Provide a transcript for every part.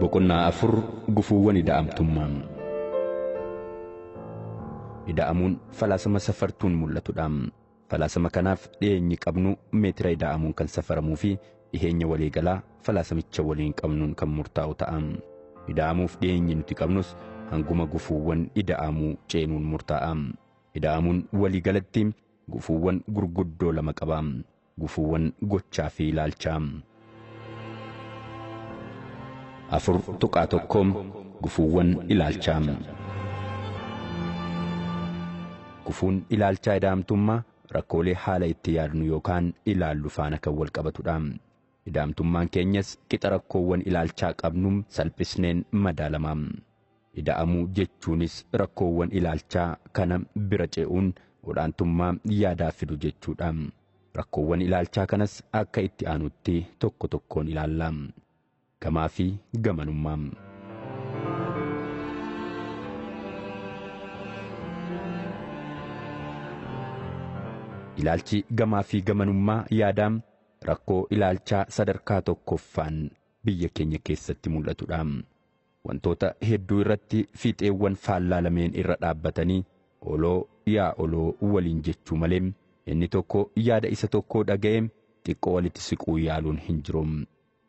Boqonnaa 4 Gufuuwwan ida'amtummaa. Ida'amuun falaasama safartuun mul'atudha. Falaasama kanaaf dhiyeenyi qabnu meetira ida'amuun kan safaramuu fi dhiheenya waliigalaa falaasamicha waliin qabnuun kan murtaa'u ta'a. Ida'amuuf dhiyeenyi nuti qabnus hanguma gufuuwwan ida'amuu ceenuun murtaa'a. Ida'amuun waliigalatti gufuuwwan gurguddoo lama qaba. Gufuuwwan gochaa fi ilaalchaa. 4.1 Gufuuwwan ilaalchaa. Gufuun ilaalchaa ida'amtummaa rakkoolee haala itti yaadnu yookaan ilaallu faana kan wal qabatudha. Ida'amtummaan keenyas qixa rakkoowwan ilaalchaa qabnuun salphisneen madaalama. Ida'amuu jechuunis rakkoowwan ilaalchaa kana bira ce'uun olaantummaa yaadaa fidu jechuudha. Rakkoowwan ilaalchaa kanas akka itti aanutti tokko tokkoon ilaalla. Gamaa fi gamanummaa. Ilaalchi gamaa fi gamanummaa yaadaa rakkoo ilaalchaa sadarkaa tokkoffaan biyya keenya keessatti mul'atudha. Wantoota hedduu irratti fiixeewwan faallaa lameen irra dhaabbatanii oloo yaa oloo waliin jechuu malee inni tokko yaada isa tokkoo dhaga'ee xiqqoo walitti siquu yaaluun hin jiru.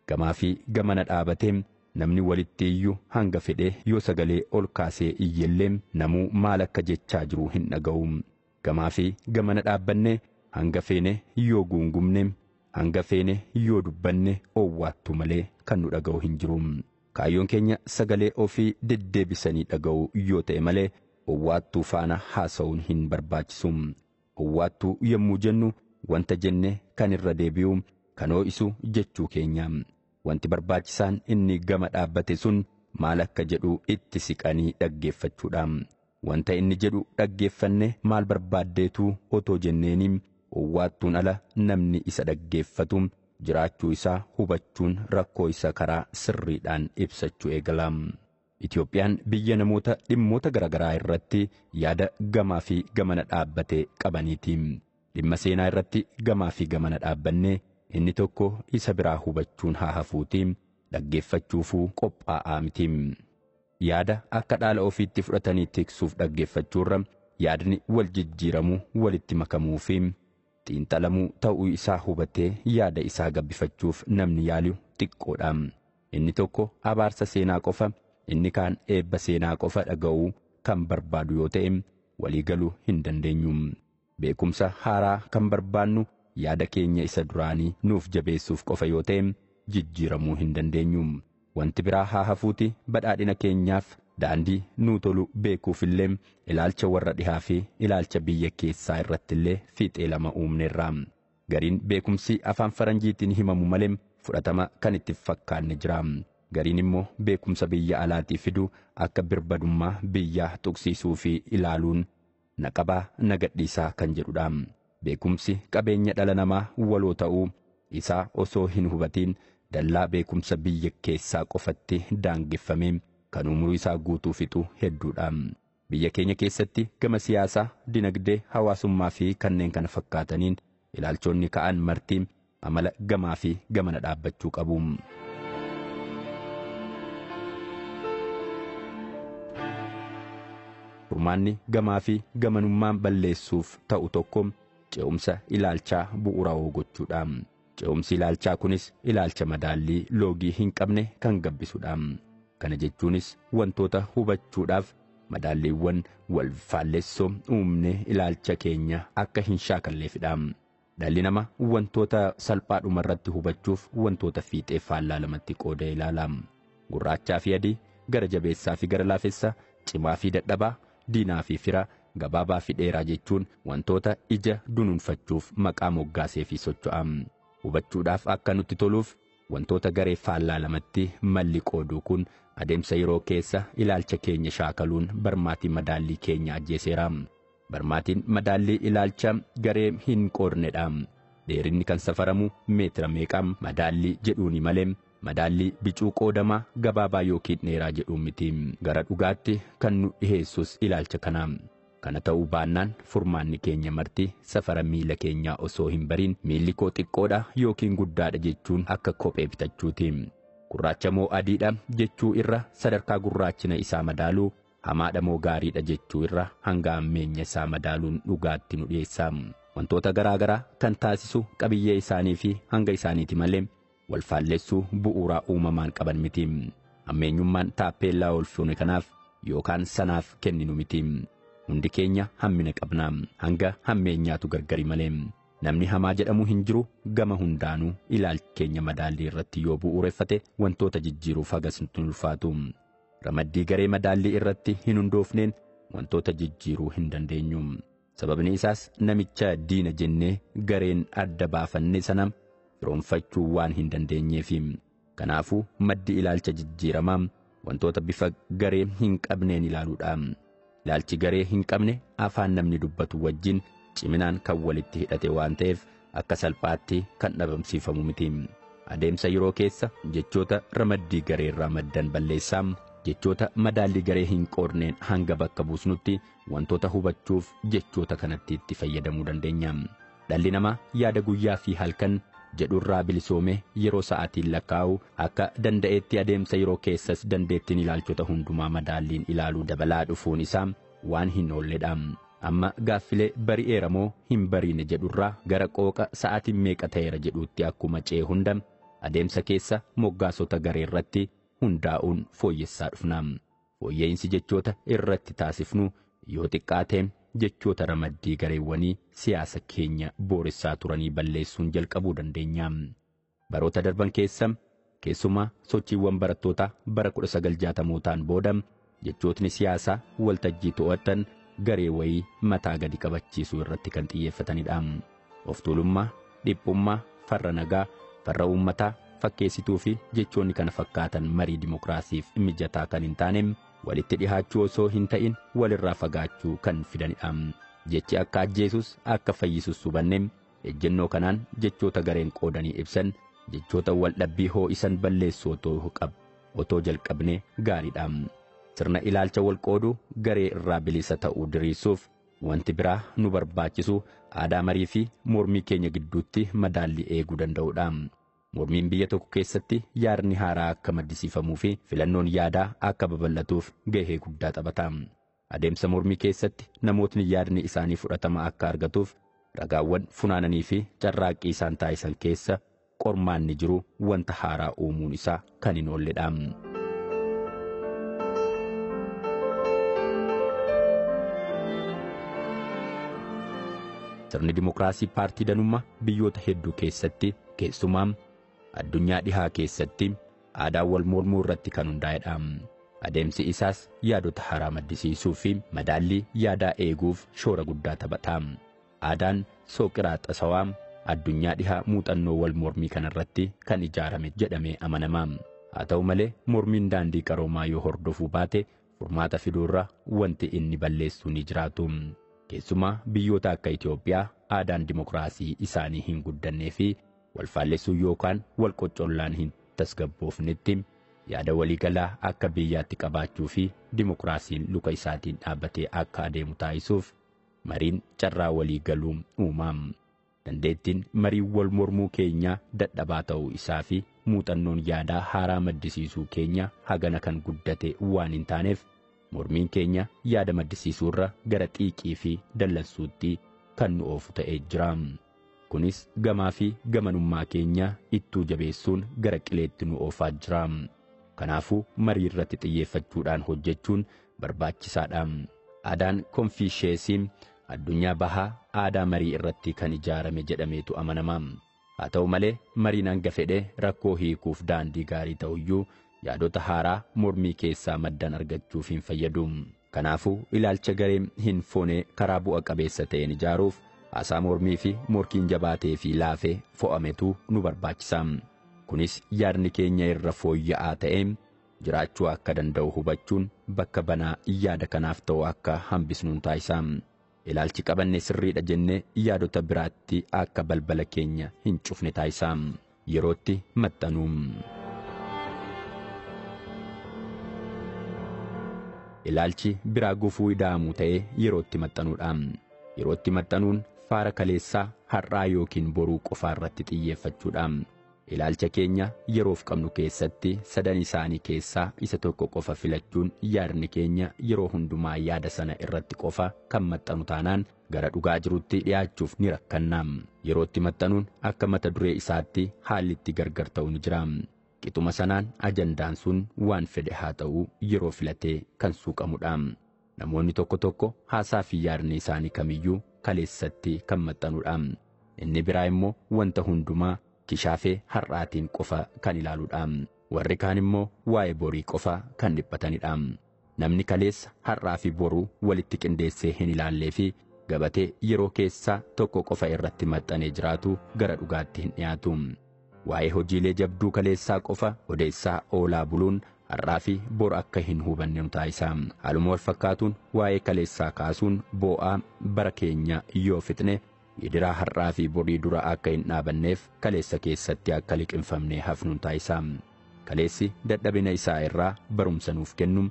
Gamaa fi gamana dhaabatee namni walitti iyyuu hanga fedhee yoo sagalee ol kaasee iyyellee namuu maal akka jechaa jiru hin dhaga'u. Gamaa fi gamana dhaabbanne hanga feene yoo guungumne hanga feene yoo dubbanne owwaattu malee kan nu dhaga'u hin jiru. Kaayyoon keenya sagalee ofii deddeebisanii dhaga'u yoo ta'e malee owwaattuu faana haasa'uun hin barbaachisu. Owwaattuu yommuu jennu wanta jenne kan irra deebi'u kan ho'isu jechuu keenya. Wanti barbaachisaan inni gama dhaabbate sun maal akka jedhu itti siqanii dhaggeeffachuudha. Wanta inni jedhu dhaggeeffanne maal barbaaddeetu otoo jenneeni owwaattuun ala namni isa dhaggeeffatu jiraachuu isaa hubachuun rakkoo isa karaa sirriidhaan ibsachuu eegala. Itoophiyaan biyya namoota dhimmoota garaagaraa irratti yaada gamaa fi gamana dhaabbate qabaniiti. Dhimma seenaa irratti gamaa fi gamana dhaabbanne inni tokko isa biraa hubachuun haa hafuuti dhaggeeffachuufuu qophaa'aa miti. Yaada akka dhaala ofiitti fudhatanii tiksuuf dhaggeeffachuurra yaadni wal jijjiiramuu walitti makamuu fi xiinxalamuu ta'uu isaa hubatee yaada isaa gabbifachuuf namni yaalu xiqqoodha. Inni tokko abaarsa seenaa qofa inni kaan eebba seenaa qofa dhaga'uu kan barbaadu yoo ta'e waliigaluu hin dandeenyu. Beekumsa haaraa kan barbaannu yaada keenya isa duraanii nuuf jabeessuuf qofa yoo ta'e jijjiiramuu hin dandeenyu. Wanti biraa haa hafuuti badhaadhina keenyaaf daandii nuu tolu beekuufillee ilaalcha warra dhihaa fi ilaalcha biyya keessaa irrattillee fiixee lama uumneerra. Gariin beekumsi afaan faranjiitiin himamu malee fudhatama kan itti fakkaanne jira. Gariin immoo beekumsa biyya alaatii fidu akka birbadummaa biyyaa tuqsiisuu fi ilaaluun naqabaa nagadhiisaa kan jedhudha. Beekumsi qabeenya dhala namaa waloo ta'uu isaa osoo hin hubatiin dallaa beekumsa biyya keessaa qofatti daangeffamee kan umurii isaa guutuu fixu hedduudha. Biyya keenya keessatti gama siyaasaa, dinagdee, hawaasummaa fi kanneen kana fakkaataniin ilaalchonni ka'an marti amala gamaa fi gamana dhaabbachuu qabu. Furmaanni gamaa fi gamanummaan balleessuuf ta'u tokko ce'umsa ilaalchaa bu'uuraa gochuudha. Ce'umsi ilaalchaa kunis ilaalcha madaallii loogii hin qabne kan gabbisudha. Kana jechuunis wantoota hubachuudhaaf madaalliiwwan wal faallessoo uumne ilaalcha keenya akka hin shaakalleefidha. Dhalli namaa wantoota salphaadhuma irratti hubachuuf wantoota fiixee faallaa lamatti qoodee ilaala. Gurraachaa fi adii, gara jabeessaa fi gara laafessaa, cimaa fi dadhabaa, diinaa fi fira, gabaabaa fi dheeraa jechuun wantoota ija dunuunfachuuf maqaa moggaasee fi socho'a. Hubachuudhaaf akka nutti toluuf wantoota garee faallaa lamatti malli qooduu kun adeemsa yeroo keessa ilaalcha keenya shaakaluun barmaatii madaallii keenya ajjeeseera. Barmaatiin madaallii ilaalcha garee hin qoodnedha. Dheerinni kan safaramu meetira meeqam madaallii jedhuuni malee madaallii bicuu qoodamaa gabaabaa yookiin dheeraa jedhuun miti. Gara dhugaatti kan nu dhiheessus ilaalcha kana. Kana ta'uu baannaan furmaanni keenya marti safara miila keenyaa osoo hin bariin miilli koo xiqqoodha yookiin guddaadha jechuun akka kophee bitachuuti. Gurraacha moo adiidha jechuu irra sadarkaa gurraachina isaa madaaluu, hamaadha moo gaariidha jechuu irra hanga ammeenya isaa madaaluun dhugaatti nu dhiyeessa. Wantoota garaagaraa kan taasisu qabiyyee isaanii fi hanga isaaniiti malee wal faallessuu bu'uuraa uumamaan qaban miti. Ammeenyummaan taappeellaa oolchuun kanaaf yookaan sanaaf kenninu miti. Hundi keenya hammina qabna, hanga hammeenyaatu gargari malee. Namni hamaa jedhamu hin jiru. Gama hundaanuu ilaalchi keenya madaallii irratti yoo bu'uureffate wantoota jijjiiruuf hagas hin ulfaatu. Ramaddii garee madaallii irratti hin hundoofneen wantoota jijjiiruu hin dandeenyu. Sababni isaas namicha diina jennee gareen adda baafanne sana firoonfachuu waan hin dandeenyeef. Kanaafuu maddi ilaalcha jijjiiramaa wantoota bifa garee hin qabneen ilaaluudha. Ilaalchi garee hin qabne afaan namni dubbatu wajjin ciminaan kan walitti hidhate waan ta'eef akka salphaatti kan dhabamsiifamu miti. Adeemsa yeroo keessa jechoota ramaddii garee irraa maddan balleessaa, jechoota madaallii garee hin qoodneen hanga bakka buusnutti wantoota hubachuuf jechoota kanatti itti fayyadamuu dandeenya. Dhalli namaa yaada guyyaa fi halkan jedhurraa bilisoome yeroo sa'aatiin lakkaa'u akka danda'eetti adeemsa yeroo keessas dandeettiin ilaalchota hundumaa madaalliin ilaaluu dabalaa dhufuun isaa waan hin oolledha. Amma gaaffilee bari'eera moo hin bariine jedhurraa gara qooqa sa'aatiin meeqa ta'eera jedhuutti akkuma ce'e hunda adeemsa keessa moggaasota garee irratti hundaa'uun fooyyessaa dhufna. Fooyya'insi jechoota irratti taasifnu yoo xiqqaate jechoota ramaddii gareewwanii siyaasa keenya booressaa turanii balleessuun jalqabuu dandeenya. Baroota darban keessa keessumaa sochiiwwan barattootaa bara 1960mootaan booda jechootni siyaasaa waltajjii to'atan garee wayii mataa gadi qabachiisuu irratti kan xiyyeeffatanidha. Of tuulummaa, dhiphummaa, farra nagaa, farra uummataa fakkeessituu fi jechoonni kana fakkaatan marii dimokiraasiif mijataa kan hin taane walitti dhihaachuu osoo hin ta'in walirraa fagaachuu kan fidanidha. Jechi akka ajjeesus akka fayyisus hubanne ejjennoo kanaan jechoota gareen qoodanii ibsan jechoota wal dhabbii hoo'isan balleessuu otoo jalqabne gaariidha. Sirna ilaalcha wal qooduu garee irraa bilisa ta'uu diriirsuuf wanti biraa nu barbaachisu aadaa marii fi mormii keenya gidduutti madaallii eeguu danda'uudha. Mormiin biyya tokko keessatti yaadni haaraa akka maddisiifamuu fi filannoon yaadaa akka babal'atuuf gahee guddaa taphata. Adeemsa mormii keessatti namootni yaadni isaanii fudhatama akka argatuuf ragaawwan funaananii fi carraaqqii isaan taasisan keessa qormaanni jiru wanta haaraa uumuun isaa kan hin oolledha. Sirni dimokiraasii paartii danummaa biyyoota hedduu keessatti keessumaa addunyaa dhihaa keessatti aadaa wal mormuu irratti kan hundaa'edha. Adeemsi isaas yaadota haaraa maddisiisuu fi madaallii yaadaa eeguuf shoora guddaa taphata. Aadaan Sooqiraaxasawaa addunyaa dhihaa muuxannoo wal mormii kanarratti kan ijaarame jedhamee amanama. Haa ta'u malee mormiin daandii qaroomaa yoo hordofuu baate furmaata fiduurra wanti inni balleessu ni jiraatu. Keessumaa biyyoota akka Itoophiyaa aadaan dimokiraasii isaanii hin guddannee fi wal faallessuu yookaan wal qocollaan hin tasgabboofnetti yaada waliigalaa akka biyyaatti qabaachuu fi dimokiraasiin luka isaatiin dhaabbatee akka adeemu taasisuuf mariin carraa waliigaluu uumaam. Dandeettiin marii wal mormuu keenya dadhabaa ta'uu isaa fi muuxannoon yaadaa haaraa maddisiisuu keenya hagana kan guddate waan hin taaneef mormiin keenya yaada maddisiisuurra gara xiiqii fi dallansuutti kan nu oofu ta'ee jira. Kunis gamaa fi gamanummaa keenya ittuu jabeessuun gara qileetti nu oofaa jira. Kanaafuu marii irratti xiyyeeffachuudhaan hojjechuun barbaachisaadha. Aadaan Konfiisheesii addunyaa bahaa aadaa marii irratti kan ijaarame jedhameetu amanama. Haa ta'u malee mariin hanga fedhe rakkoo hiikuuf daandii gaarii ta'uyyuu yaadota haaraa mormii keessaa maddan argachuuf hin fayyadu. Kanaafuu ilaalcha garee hin foonee karaa bu'a qabeessa ta'een ijaaruuf haasaa mormii fi morkiin jabaatee fi laafee fo'ametu nu barbaachisa. Kunis yaadni keenya irra fooyya'aa ta'ee jiraachuu akka danda'u hubachuun bakka banaa yaada kanaaf ta'u akka hambisnuun taasisa. Ilaalchi qabanne sirriidha jennee yaadota biraatti akka balbala keenya hin cufne taasisa. Yerootti maxxanuu. Ilaalchi biraa gufuu ida'amuu ta'ee yerootti maxxanuudha. Yerootti maxxanuun faara kaleessaa har'aa yookiin boruu qofaa irratti xiyyeeffachuudha. Ilaalcha keenya yeroof qabnu keessatti sadan isaanii keessaa isa tokko qofa filachuun yaadni keenya yeroo hundumaa yaada sana irratti qofa kan maxxanu taanaan gara dhugaa jirutti dhiyaachuuf ni rakkanna. Yerootti maxxanuun akka mata duree isaatti haalli itti gargar ta'u ni jira. Qixuma sanaan ajandaan sun waan fedhe haa ta'u yeroo filatee kan suuqamudha. Namoonni tokko tokko haasaa fi yaadni isaanii kamiyyuu kaleessatti kan maxxanudha. Inni biraa immoo wanta hundumaa kishaafee har'aatiin qofa kan ilaaludha. Warri kaan immoo waa'ee borii qofa kan dhiphatanidha. Namni kaleessa har'aa fi boruu walitti qindeessee hin ilaallee fi gabatee yeroo keessaa tokko qofa irratti maxxanee jiraatu gara dhugaatti hin dhiyaatu. Waa'ee hojiilee jabduu kaleessaa qofa odeessaa oolaa buluun har'aa fi bor akka hin hubanne nu taasisa. Haaluma wal fakkaatuun waa'ee kaleessaa kaasuun boo'aa bara keenya yoo fixne Yediraa har'aa fi borii dura akka hin dhaabanneef kaleessa keessatti akka liqinfamnee hafnu taasisa. Kaleessi dadhabina isaa irraa barumsa nuuf kennu,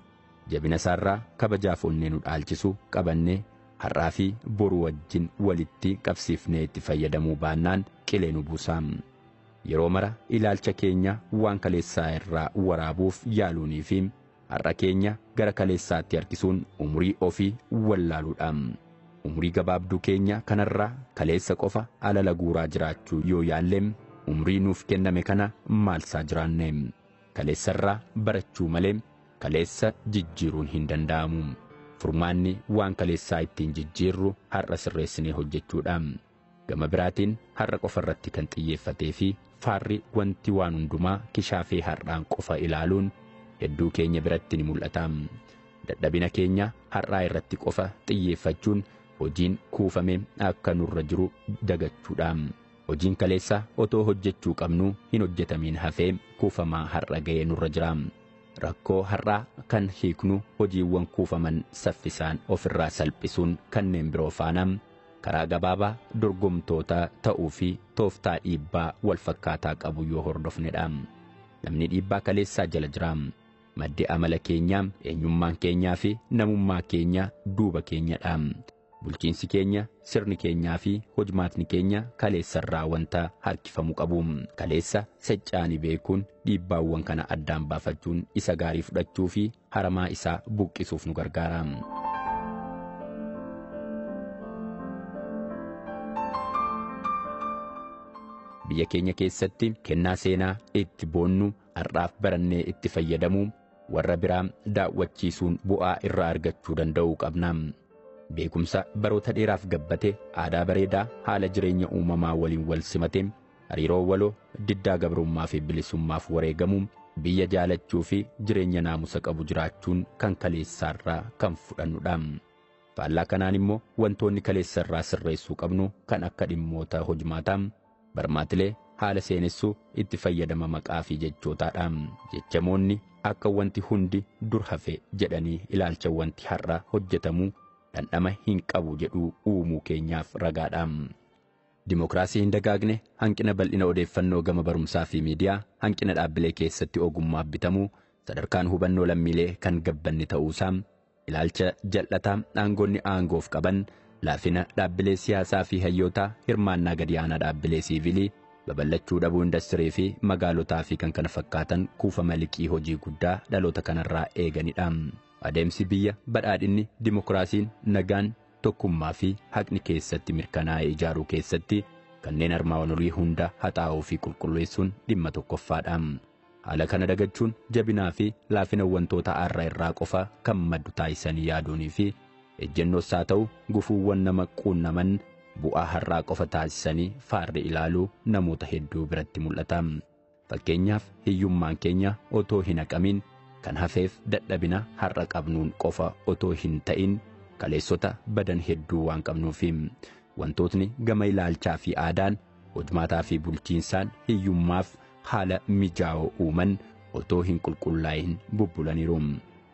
jabina isaarraa kabajaaf onnee nu dhaalchisu qabannee har'aa fi boruu wajjin walitti qabsiifnee itti fayyadamuu baannaan qilee nu buusa. Yeroo mara ilaalcha keenya waan kaleessaa irraa waraabuuf yaaluunii fi har'a keenya gara kaleessaatti harkisuun umurii ofii wallaaluudha. Umurii gabaabduu keenya kanarraa kaleessa qofa alala guuraa jiraachuu yoo yaalleem umurii nuuf kenname kana maalsaa jiraanne. Kaleessarraa barachuu malee kaleessa jijjiiruun hin danda'amu. Furmaanni waan kaleessaa ittiin jijjiirru har'a sirreessinee hojjechuudha. Gama biraatiin har'a qofa irratti kan xiyyeeffatee fi faarri wanti waan hundumaa kishaafee har'aan qofa ilaaluun hedduu keenya biratti ni mul'ata. Dadhabina keenya har'aa irratti qofa xiyyeeffachuun hojiin kuufamee akka nurra jiru dagachuudha. Hojiin kaleessaa otoo hojjechuu qabnu hin hojjetamin hafee kuufamaa har'a ga'ee nurra jira. Rakkoo har'aa kan hiiknu hojiiwwan kuufaman saffisaan ofirraa salphisuun kanneen biroo faana karaa gabaabaa dorgomtoota ta'uu fi tooftaa dhiibbaa wal fakkaataa qabu yoo hordofnedha. Namni dhiibbaa kaleessaa jala jira. Maddi amala keenyaa, eenyummaan keenyaa fi namummaa keenya duuba keenyadha. Bulchiinsi keenya, sirni keenyaa fi hojmaatni keenya kaleessarraa wanta harkifamuu qabu. Kaleessa saccaanii beekuun dhiibbaawwan kana addaan baafachuun isa gaarii fudhachuu fi haramaa isaa buqqisuuf nu gargaara. Biyya keenya keessatti kennaa seenaa itti boonnu har'aaf barannee itti fayyadamu warra biraa daawwachiisuun bu'aa irraa argachuu danda'uu qabna. Beekumsa baroota dheeraaf gabbate aadaa bareedaa haala jireenya uumamaa waliin wal simate hariiroo waloo diddaa gabrummaa fi bilisummaaf wareegamu biyya jaalachuu fi jireenya naamusa qabu jiraachuun kan kaleessaarraa kan fudhannudha. Faallaa kanaan immoo wantoonni kaleessarraa sirreessuu qabnu kan akka dhimmoota hojmaataa barmaatilee haala seenessuu itti fayyadama maqaa fi jechootaadha. Jechamoonni akka wanti hundi dur hafe jedhanii ilaalcha wanti har'a hojjetamu dhandhama hin qabu jedhu uumuu keenyaaf ragaadha. Dimookiraasii hin dagaagne hanqina bal'ina odeeffannoo gama barumsaa fi miidiyaa, hanqina dhaabbilee keessatti ogummaaf bitamuu, sadarkaan hubannoo lammiilee kan gabbanni ta'uusaa, ilaalcha jal'ataa aangonni aangoof qaban, laafina dhaabbilee siyaasaa fi hayyootaa, hirmaannaa gadi aanaa dhaabbilee siivilii, babal'achuu dhabuu industirii fi magaalotaa fi kan kana fakkaatan kuufama liqii hojii guddaa dhaloota kanarraa eeganidha. Adeemsi biyya badhaadhinni dimookiraasiin nagaan tokkummaa fi haqni keessatti mirkanaa'ee ijaaruu keessatti kanneen armaan olii hunda haxaa'uu fi qulqulleessuun dhimma tokkoffaadha. Haala kana dagachuun jabinaa fi laafina wantoota har'a irraa qofa kan maddu taasisanii yaaduunii fi ejjennoos haa ta'u gufuuwwan nama quunnaman bu'aa har'aa qofa taasisanii faarri ilaaluu namoota hedduu biratti mul'ata. Fakkeenyaaf hiyyummaan keenya otoo hin haqamin kan hafeef dadhabina har'a qabnuun qofa otoo hin ta'in kaleessota badan hedduu waan qabnuufi wantootni gama ilaalchaa fi aadaan hojmaataa fi bulchiinsaan hiyyummaaf haala mijaa'oo uuman otoo hin qulqullaa'in bubbulaniiru.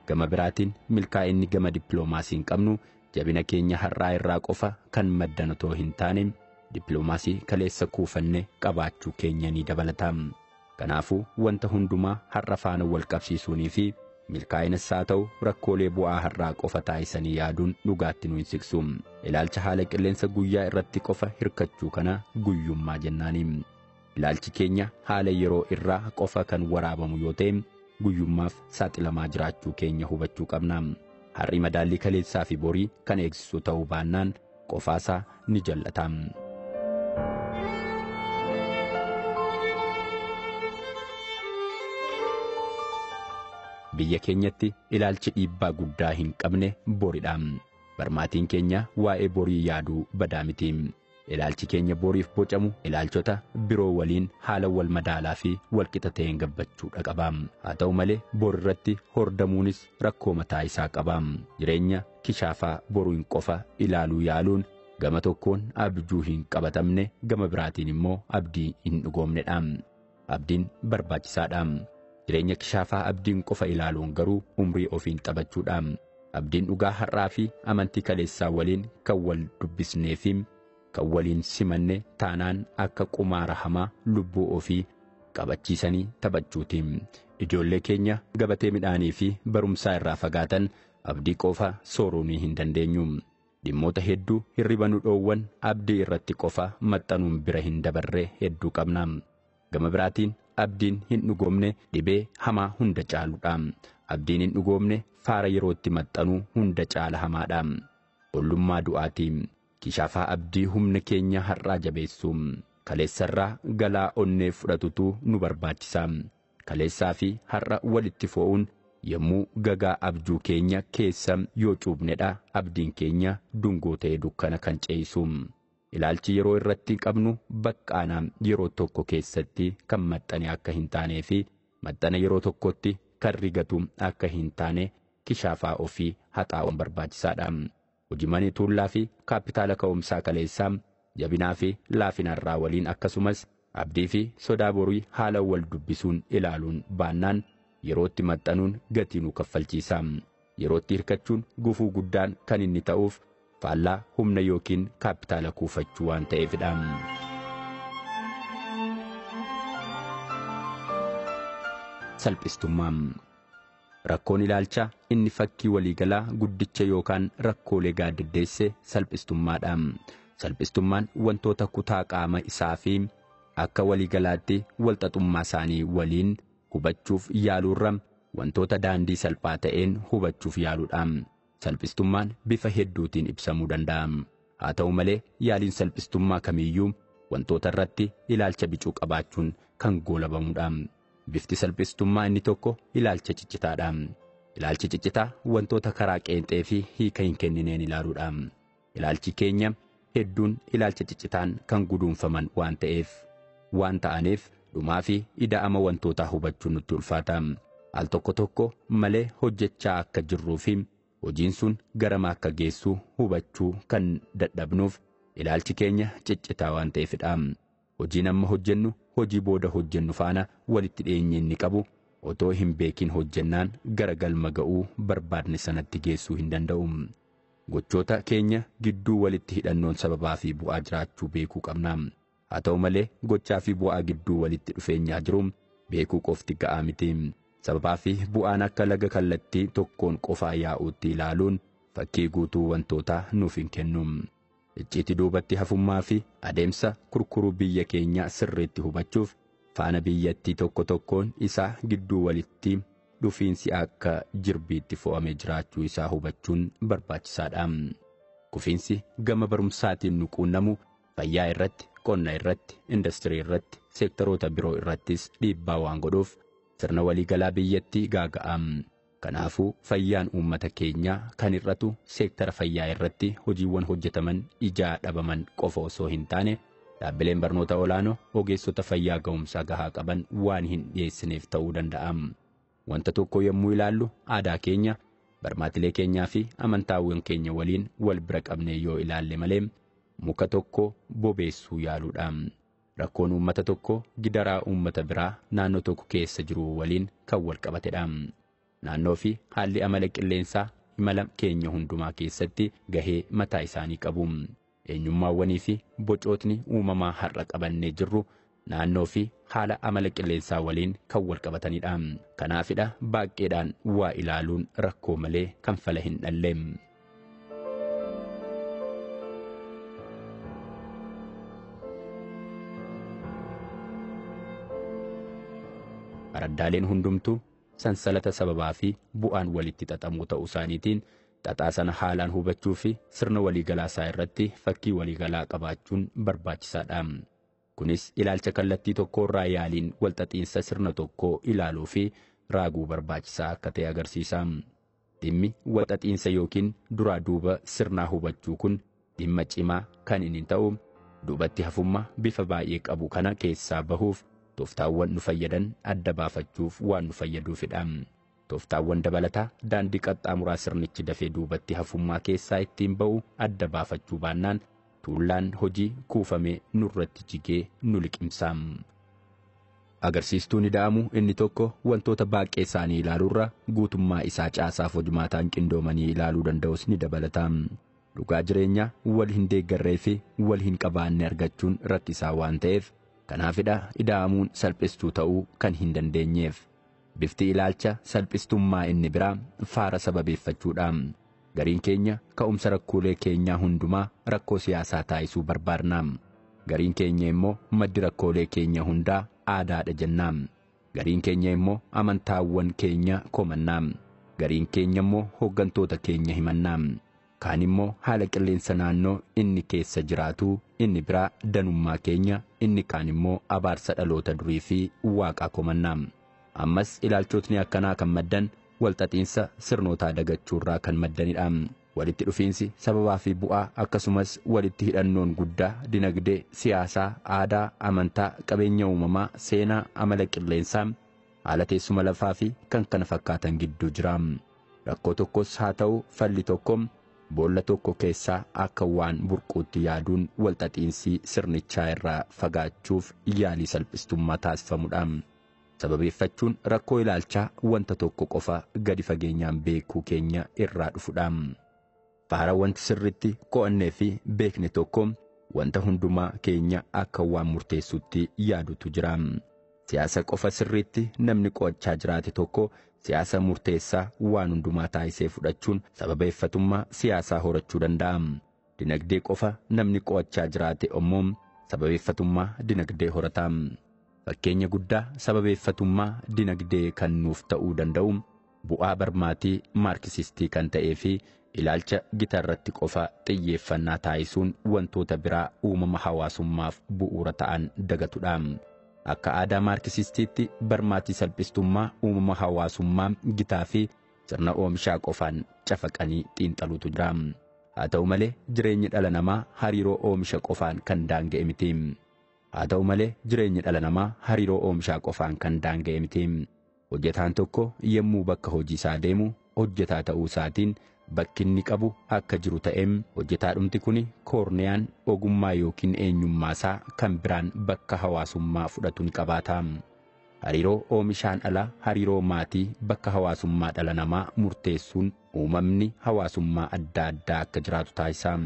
Gama biraatiin milkaa'inni gama dippiloomaasiin qabnu jabina keenya har'aa irraa qofa kan maddan otoo hin taane dippiloomaasii kaleessa kuufanne qabaachuu keenya ni dabalata. Kanaafuu wanta hundumaa har'a faana wal qabsiisuunii fi milkaa'inas haa ta'u rakkoolee bu'aa har'aa qofa taasisanii yaaduun dhugaatti nu hin siqsu. Ilaalcha haala qilleensa guyyaa irratti qofa hirkachuu kana guyyummaa jennaani. Ilaalchi keenya haala yeroo irraa qofa kan waraabamu yoo ta'e guyyummaaf saaxilamaa jiraachuu keenya hubachuu qabna. Har'i madaallii kaleessaa fi borii kan eegsisu ta'uu baannaan qofaasaa ni jallata. Biyya keenyatti ilaalchi dhiibbaa guddaa hin qabne boridha. Barmaatiin keenya waa'ee borii yaaduu badaa miti. Ilaalchi keenya boriif bocamu ilaalchota biroo waliin haala wal madaalaa fi wal qixa ta'een gabbachuudha qaba. Haa ta'u malee bor irratti hordamuunis rakkoo mataa isaa qaba. Jireenya kishaafaa boruun qofa ilaaluu yaaluun gama tokkoon abjuu hin qabatamne, gama biraatiin immoo abdii hin dhugoomnedha. Abdiin barbaachisaadha. Jireenya kishaafaa abdiin qofa ilaaluun garuu umrii ofiin taphachuudha. Abdiin dhugaa har'aa fi amantii kaleessaa waliin kan wal dubbisnee fi kan waliin simanne taanaan akka qumaara hamaa lubbuu ofii qabachiisanii taphachuuti. Ijoollee keenya gabatee midhaanii fi barumsaa irraa fagaatan abdii qofa sooruu hin dandeenyu. Dhimmoota hedduu hirriba nu dhoowwan abdii irratti qofa maxxanuun bira hin dabarre hedduu qabna. Gama biraatiin abdiin hin dhugoomne dhibee hamaa hunda caaluudha. Abdiin hin dhugoomne faara yerootti maxxanuu hunda caala hamaadha. Ollummaa du'aati. Kishaafaa abdii humna keenya har'aa jabeessu. Kaleessarraa galaa onnee fudhatutu nu barbaachisa. Kaleessaa fi har'a walitti fo'uun yommuu gagaa abjuu keenya keessa yoo cuubnedha abdiin keenya dungoo ta'e dukkana kan ce'isu. Ilaalchi yeroo irratti qabnu baqqaanaa yeroo tokko keessatti kan maxxane akka hin taanee fi maxxana yeroo tokkotti kan rigatu akka hin taane kishaafaa ofii haxaa'uun barbaachisaadha. Hojii tuullaa fi kaapitaala ka'umsaa kaleessaa jabinaa fi laafinarraa waliin akkasumas abdii fi sodaa borii haala wal dubbisuun ilaaluun baannaan yerootti maxxanuun gatii nu kaffalchiisa. Yerootti hirkachuun gufuu guddaan kan inni ta'uuf faallaa humna yookiin kaapitaala kuufachuu waan ta'eefidha. Salphistummaa. Rakkoon ilaalcha inni fakkii waliigalaa guddicha yookaan rakkoolee gaaddiddeesse salphistummaadha. Salphistummaan wantoota kutaa qaama isaa fi akka waliigalaatti walxaxummaa isaanii waliin hubachuuf yaaluurra wantoota daandii salphaa ta'een hubachuuf yaaluudha. Salphistummaan bifa hedduutiin ibsamuu danda'a. Haa ta'u malee yaaliin salphistummaa kamiyyuu wantoota irratti ilaalcha bicuu qabaachuun kan goolabamuudha. Bifti salphistummaa inni tokko ilaalcha ciccitaadha. Ilaalchi ciccitaa wantoota karaa qeenxee fi hiika hin kennineen ilaaluudha. Ilaalchi keenya hedduun ilaalcha ciccitaan kan guduunfaman waan ta'aniif dhumaa fi ida'ama wantootaa hubachuun nutti ulfaata. Al tokko malee hojjechaa akka jirruu fi hojiin sun garama akka geessu hubachuu kan dadhabnuuf ilaalchi keenya ciccitaa waan ta'eefidha. Hojiin amma hojjennu hojii booda hojjennu faana walitti dhiyeenya inni qabu otoo hin beekin hojjennaan gara galma ga'uu barbaadne sanatti geessuu hin danda'u. Gochoota keenya gidduu walitti hidhannoon sababaa fi bu'aa jiraachuu beekuu qabna. Haa ta'u malee gochaa fi bu'aa gidduu walitti dhufeenyaa jiru beekuu qofti ga'aa miti. Sababaa fi bu'aan akka laga kallattii tokkoon qofaa yaa'uutti ilaaluun fakkii guutuu wantootaa nuuf hin kennu. Icciitii duubatti hafummaa fi adeemsa kurkuruu biyya keenya sirriitti hubachuuf faana biyyattii tokkoon isaa gidduu walitti dhufiinsi akka jirbiitti fo'amee jiraachuu isaa hubachuun barbaachisaadha. Kufiinsi gama barumsaatiin nu quunnamu fayyaa irratti, qonna irratti, industirii irratti, seektaroota biroo irrattis dhiibbaa waan godhuuf sirna waliigalaa biyyattii gaaga'a. Kanaafuu fayyaan uummata keenyaa kan irratu seektara fayyaa irratti hojiiwwan hojjetaman ijaa dhabaman qofa osoo hin taane dhaabbileen barnoota olaanoo ogeessota fayyaa ga'umsaa gahaa qaban waan hin dhiyeessineef ta'uu danda'a. Wanta tokko yommuu ilaallu aadaa keenya, barmaatilee keenyaa fi amantaawwan keenya waliin wal bira qabnee yoo ilaalle malee muka tokko bobeessuu yaaluudha. Rakkoon uummata tokko gidaraa uummata biraa naannoo tokko keessa jiru waliin kan wal qabatedha. Naannoo fi haalli amala qilleensaa imala keenya hundumaa keessatti gahee mataa isaanii qabu. Eenyummaawwanii fi bocootni uumamaa har'a qabannee jirru naannoo fi haala amala qilleensaa waliin kan wal qabatanidha. Kanaafidha baay'eedhaan waa ilaaluun rakkoo malee kan fala hin dhalle. Araddaaleen hundumtuu sansalata sababaa fi bu'aan walitti xaxamuu ta'uu isaaniitiin xaxaa sana haalaan hubachuu fi sirna waliigalaa isaa irratti fakkii waliigalaa qabaachuun barbaachisaadha. Kunis ilaalcha kallattii tokko irraa yaaliin walxaxiinsa sirna tokkoo ilaaluu fi raaguu barbaachisaa akka ta'e agarsiisa. Dhimmi walxaxiinsa yookiin duraa duuba sirnaa hubachuu kun dhimma cimaa kan inni ta'u duubatti hafummaa bifa baay'ee qabu kana keessaa bahuuf tooftaawwan nu fayyadan adda baafachuuf waan nu fayyaduufidha. Tooftaawwan dabalataa daandii qaxxaamuraa sirnichi dafee duubatti hafummaa keessaa ittiin ba'u adda baafachuu baannaan tuullaan hojii kuufamee nurratti jigee nu liqimsa. Agarsiistuun ida'amuu inni tokko wantoota baaqee isaanii ilaaluurra guutummaa isaa caasaaf hojmaataan qindoomanii ilaaluu danda'us ni dabalata. Dhugaa jireenyaa wal hin deeggarree fi wal hin qabaanne argachuun rakkisaa waan ta'eef kanaafidha ida'amuun salphistuu ta'uu kan hin dandeenyeef. Bifti ilaalcha salphistummaa inni biraa faara sababeeffachuudha. Gariin keenya ka'umsa rakkoolee keenyaa hundumaa rakkoo siyaasaa taasisuu barbaadna. Gariin keenya immoo maddi rakkoolee keenya hundaa aadaadha jennaa. Gariin keenya immoo amantaawwan keenya komannaa. Gariin keenya immoo hooggantoota keenya himannaa. Kaan immoo haala qilleensa naannoo inni keessa jiraatu, inni biraa danummaa keenya, inni kaan immoo abaarsa dhaloota durii fi waaqaa komannaa. Ammas ilaalchotni akkanaa kan maddan walxaxiinsa sirnootaa dagachuurraa kan maddanidha. Walitti dhufiinsi sababaa fi bu'aa akkasumas walitti hidhannoon guddaa dinagdee, siyaasaa, aadaa, amantaa, qabeenya uumamaa, seenaa, amala qilleensaa, haala teessuma lafaa fi kan kana fakkaatan gidduu jira. Rakkoo tokkos haa ta'u falli tokko boolla tokko keessaa akka waan burquutti yaaduun walxaxiinsi sirnichaa irraa fagaachuuf yaalii salphistummaa taasifamudha. Sababeeffachuun rakkoo ilaalchaa wanta tokko qofa gadi fageenyaan beekuu keenya irraa dhufudha. Faara wanti sirritti qo'annee fi beekne tokko wanta hundumaa keenya akka waan murteessutti yaadutu jira. Siyaasa qofa sirritti namni qo'achaa jiraate tokko siyaasa murteessaa waan hundumaa taasisee fudhachuun sababeeffatummaa siyaasaa horachuu danda'a. Dinagdee qofa namni qo'achaa jiraate immoo sababeeffatummaa dinagdee horata. Fakkeenya guddaa sababeeffatummaa dinagdee kan nuuf ta'uu danda'u bu'aa barmaatii maarkisistii kan ta'ee fi ilaalcha gitaarratti qofa xiyyeeffannaa taasisuun wantoota biraa uumama hawaasummaaf bu'uura ta'an dagatudha. Akka aadaa maarkisistiitti barmaatii salphistummaa uumama hawaasummaa gitaa fi sirna oomishaa qofaan cafaqanii xiinxaluutu jira. Haa ta'u malee jireenyi dhala namaa hariiroo oomisha qofaan kan daanga'e miti. Haa ta'u malee jireenyi dhala namaa hariiroo oomishaa qofaan kan daanga'e miti. Hojjetaan tokko yemmuu bakka hojii isaa deemu hojjetaa ta'uu isaatiin bakki inni qabu akka jiru ta'eem hojjetaadhumti kuni koorniyaan ogummaa yookiin eenyummaa isaa kan biraan bakka hawaasummaa fudhatu ni qabaata. Hariiroo oomishaan ala hariiroo maatii bakka hawaasummaa dhala namaa murteessuun uumamni hawaasummaa adda addaa akka jiraatu taasisa.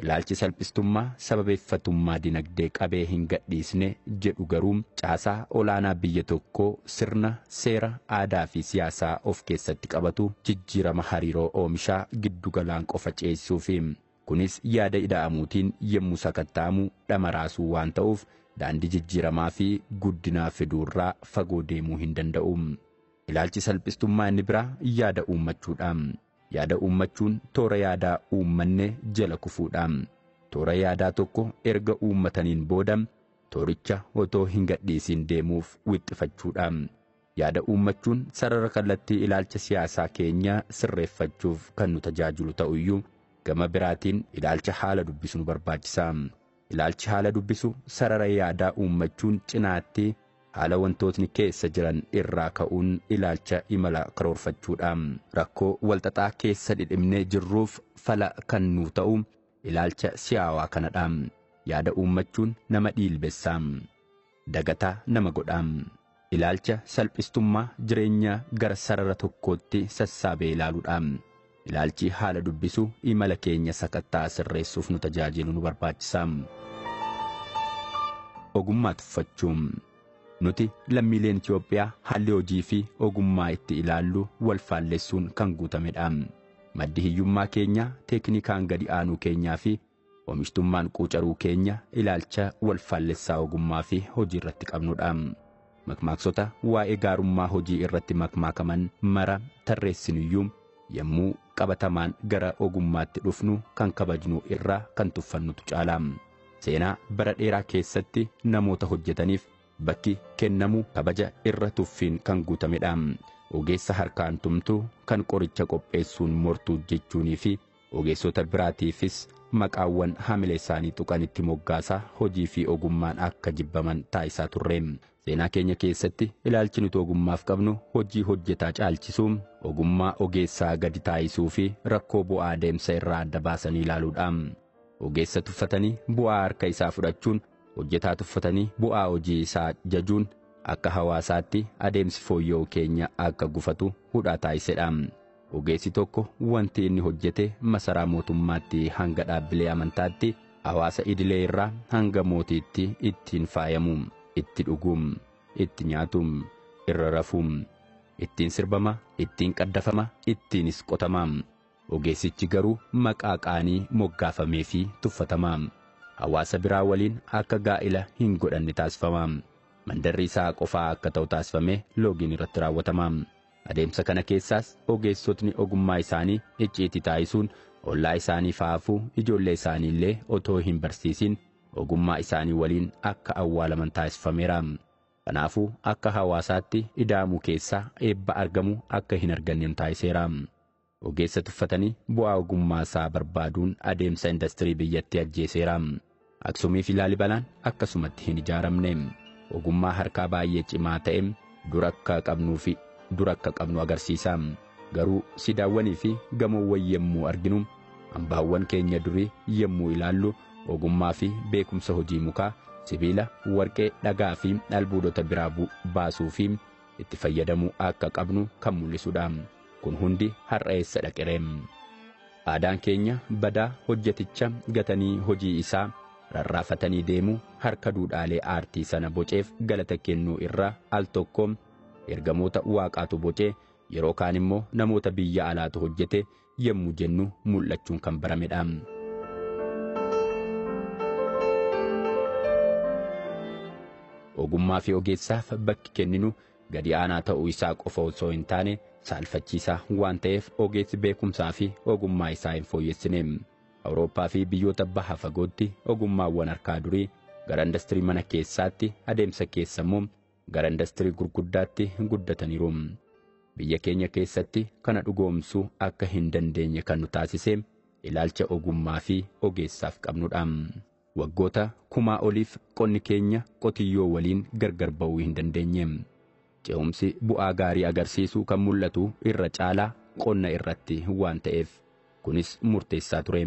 Ilaalchi salphistummaa sababeeffatummaa dinagdee qabee hin gadhiisne jedhu garuu caasaa olaanaa biyya tokkoo sirna, seera, aadaa fi siyaasaa of keessatti qabatu jijjiirama hariiroo oomishaa giddugalaan qofa ceesisuufi. Kunis yaada ida'amuutiin yemmuu sakatta'amu dhamaraasuu waan ta'uuf daandii jijjiiramaa fi guddinaa fiduurraa fagoo deemuu hin danda'u. Ilaalchi salphistummaa inni biraa yaada uummachuudha. Yaada uummachuun toora yaadaa uummanne jala kufuudha. Toora yaadaa tokko erga uummataniin booda tooricha otoo hin gadhiisin deemuuf wixxifachuudha. Yaada uummachuun sarara kallattii ilaalcha siyaasaa keenyaa sirreeffachuuf kan nu tajaajilu ta'uyyuu gama biraatiin ilaalcha haala dubbisu nu barbaachisa. Ilaalchi haala dubbisu sarara yaadaa uummachuun cinaatti haala wantootni keessa jiran irraa ka'uun ilaalcha imala karoorfachuudha. Rakkoo walxaxaa keessa dhidhimnee jirruuf fala kan nu ta'u ilaalcha siyaawaa kanadha. Yaada uummachuun nama dhiilbessa. Dagataa nama godha. Ilaalcha salphistummaa jireenya gara sarara tokkootti sassaabee ilaaluudha. Ilaalchi haala dubbisu imala keenya sakattaa sirreessuuf nu tajaajilu nu barbaachisa. Ogummaa tuffachuun. Nuti lammiileen Itoophiyaa haalli hojii fi ogummaa itti ilaallu wal faallessuun kan guutamedha. Maddi hiyyummaa keenya teeknikaan gadi aanuu keenyaa fi Oomishtummaan quucaruu keenya ilaalcha wal faallessaa ogummaa fi hojii irratti qabnudha. Makmaaksota waa'ee gaarummaa hojii irratti makmaakaman mara tarreessinuyyuu yommuu qabatamaan gara ogummaatti dhufnu kan kabajnu irraa kan tuffannutu caala. Seenaa bara dheeraa keessatti namoota hojjetaniif bakki kennamu kabaja irra tuffiin kan guutamedha. Ogeessa harkaan tumtuu kan qoricha qopheessuun mortuu jechuunii fi ogeessota biraatiifis maqaawwan hamilee isaanii tuqanitti moggaasaa hojii fi ogummaan akka jibbaman taasisaa turre. Seenaa keenya keessatti ilaalchi nuti ogummaaf qabnu hojii hojjetaa caalchisuu, ogummaa ogeessaa gadi taasisuu fi rakkoo bu'aa deemsa irraa adda baasanii ilaaluudha. Ogeessa tuffatanii bu'aa harka isaa fudhachuun, hojjetaa tuffatanii bu'aa hojii isaa jajuun akka hawaasaatti adeemsi fooyya'uu keenya akka gufatu hudhaa taasisedha. Ogeessi tokko wanti inni hojjete masaraa mootummaatti hanga dhaabbilee amantaatti, hawaasa idilee irraa hanga mootiitti ittiin faayamu, itti dhugum, itti nyaatum, irra rafum, ittiin sirbama, ittiin qaddafama, ittiinis qotama. Ogeessichi garuu maqaa qaanii moggaafamee fi tuffatama. Hawaasa biraa waliin akka gaa'ila hin godhanne taasifama. Mandarri isaa qofaa akka ta'u taasifamee loogiin irratti raawwatama. Adeemsa kana keessaas ogeessotni ogummaa isaanii icciitii taasisuun ollaa isaanii faafuu ijoollee isaanii illee otoo hin barsiisin ogummaa isaanii waliin akka awwaalaman taasifameera. Kanaafuu akka hawaasaatti ida'amuu keessaa eebba argamu akka hin arganne taasiseera. Ogeessa tuffatanii bu'aa ogummaa isaa barbaaduun adeemsa industirii biyyatti ajjeeseera. Aksumii fi Laalibalaan akkasumatti hin ijaaramne. Ogummaa harkaa baay'ee cimaa ta'e dura akka qabnu agarsiisa. Garuu sidaawwanii fi gamoowwan yemmuu arginu, hambaawwan keenya durii yemmuu ilaallu ogummaa fi beekumsa hojii mukaa, sibiila, warqee, dhagaa fi albuudota biraa baasuu fi itti fayyadamuu akka qabnu kan mul'isudha. Kun hundi har'a eessa dhaqereem? Aadaan keenya badaa hojjeticha gatanii hojii isaa rarraafatanii deemu harka duudhaalee aartii sana boceef galata kennuu irraa al tokkoom ergamoota waaqaatu bocee yeroo kaan immoo namoota biyya alaatu hojjete yemmuu jennu mul'achuun kan baramedha. Ogummaa fi ogeessaaf bakki kenninu gadi aanaa ta'uu isaa qofa osoo hin taane saalfachiisaa waan ta'eef ogeessi beekumsaa fi ogummaa isaa hin fooyyessine. Awurooppaa fi biyyoota baha fagootti ogummaawwan harkaa durii gara industirii mana keessaatti, adeemsa keessa immoo gara industirii gurguddaatti guddataniiru. Biyya keenya keessatti kana dhugoomsuu akka hin dandeenye kan nu taasise ilaalcha ogummaa fi ogeessaaf qabnudha. Waggoota kumaa oliif qonni keenya qotiyyoo waliin gargar ba'uu hin dandeenye. Ce'umsi bu'aa gaarii agarsiisuu kan mul'atu irra caalaa qonna irratti waan ta'eef kunis murteessaa ture.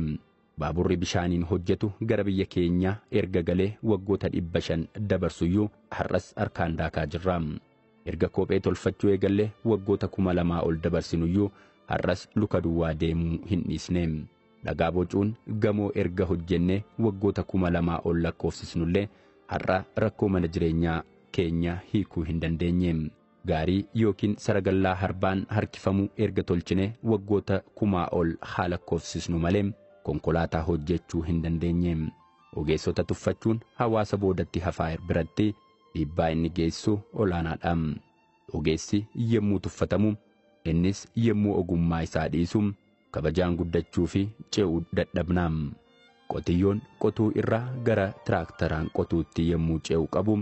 Baaburri bishaaniin hojjetu gara biyya keenyaa erga galee waggoota 500 dabarsuyyuu har'as harkaan daakaa jirra. Erga kophee tolfachuu eegallee waggoota 2000 ol dabarsinuyyuu har'as luka duwwaa deemuu hin dhiisne. Dhagaa bocuun gamoo erga hojjennee waggoota 2000 ol lakkoofsisnullee har'a rakkoo mana jireenyaa keenya hiikuu hin dandeenye. Gaarii yookiin saragallaa harbaan harkifamuu erga tolchine waggoota 1000 ol haa lakkoofsisnu malee konkolaataa hojjechuu hin dandeenye. Ogeessota tuffachuun hawaasa boodatti hafaa biratti dhiibbaa inni geessu olaanaadha. Ogeessi yemmuu tuffatamu innis yemmuu ogummaa isaa dhiisu kabajaan guddachuu fi ce'uu dadhabna. Qotiyyoon qotuu irraa gara tiraaktaraan qotuutti yemmuu ce'uu qabu